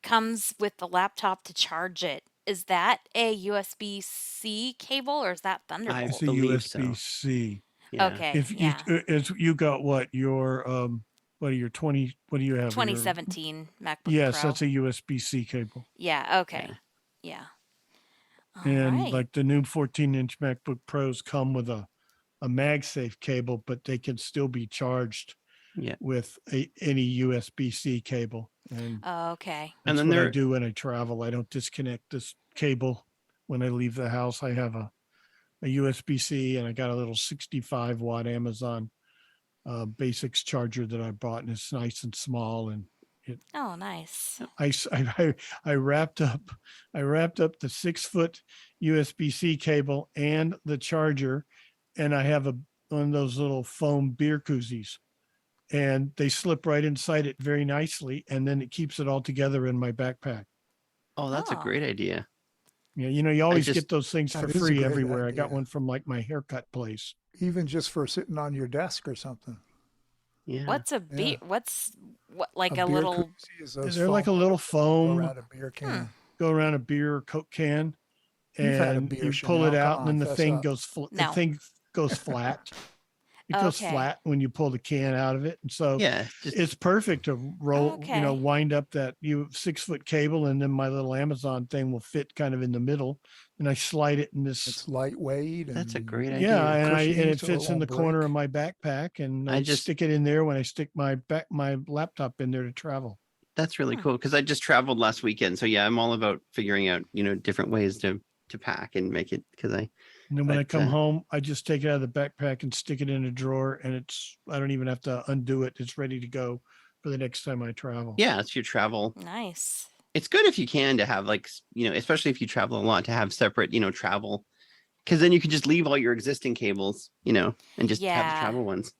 comes with the laptop to charge it, is that a USB-C cable, or is that Thunderbolt? It's a believe so. USB-C. Yeah. Okay, If you got what your 20, what do you have? 2017 MacBook Yes, Pro. that's a USB-C cable. Yeah, okay. Yeah. All And right. like the new 14-inch MacBook Pros come with a MagSafe cable, but they can still be charged Yeah. with any USB-C cable. And Okay. that's then what I there- do when I travel. I don't disconnect this cable when I leave the house. I have a USB-C, and I got a little 65 watt Amazon basics charger that I bought, and it's nice and small. And Oh, nice. I wrapped up the 6-foot USB-C cable and the charger, and I have one of those little foam beer koozies, and they slip right inside it very nicely, and then it keeps it all together in my backpack. Oh, that's a great idea. Yeah, you always just- get those things for That is a free great everywhere. I got idea. one from like my haircut place. Even just for sitting on your desk or something. Yeah. What's a beer? What's what like a beer little? koozie is those They're like a foam little ones that go foam, around a beer can. go around a beer or Coke can, You've had a and beer, you pull it Chanelle. out, Come and then on, the fess thing up. goes the No. thing goes flat. It goes Okay. flat when you pull the can out of it, and so Yeah. Just it's perfect to roll. Okay. Wind up that 6-foot cable, and then my little Amazon thing will fit kind of in the middle, and I slide it in this. It's lightweight. That's a and great Yeah, idea. and cushiony, it so fits in the won't corner break. of my backpack, and I I just- stick it in there when I stick my laptop in there to travel. That's really cool because I just traveled last weekend. So yeah, I'm all about figuring out, different ways to pack and make it because I. And then when I But, come home, I just take it out of the backpack and stick it in a drawer, and I don't even have to undo it. It's ready to go for the next time I travel. Yeah, it's your travel. Nice. It's good if you can to have especially if you travel a lot to have separate, travel. Because then you can just leave all your existing cables, and just have the Yeah. travel ones.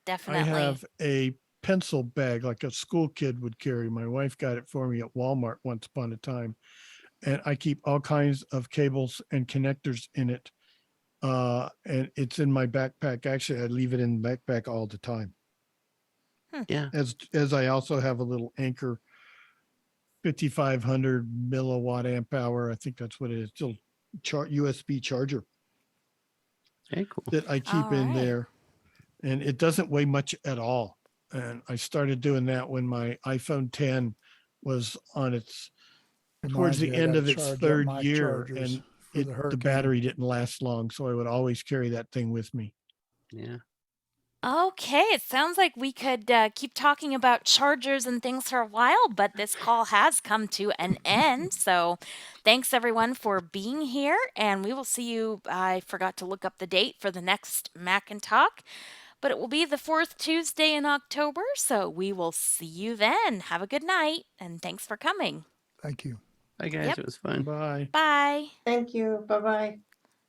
Definitely. I have a pencil bag like a school kid would carry. My wife got it for me at Walmart once upon a time. And I keep all kinds of cables and connectors in it. And it's in my backpack. Actually, I leave it in the backpack all the time. Yeah. As I also have a little Anchor 5500 milliwatt amp hour. I think that's what it is. Still USB charger Very cool. that I keep All in right. there. And it doesn't weigh much at all. And I started doing that when my iPhone 10 was on towards the end of its third year, and the battery didn't last long. So I would always carry that thing with me. Yeah. Okay, it sounds like we could keep talking about chargers and things for a while, but this call has come to an end. So thanks everyone for being here, and we will see you. I forgot to look up the date for the next Mac and Talk, but it will be the 4th Tuesday in October. So we will see you then. Have a good night, and thanks for coming. Thank you. Bye, guys. Yep. It was fun. Bye. Bye. Thank you. Bye-bye.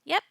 Yep.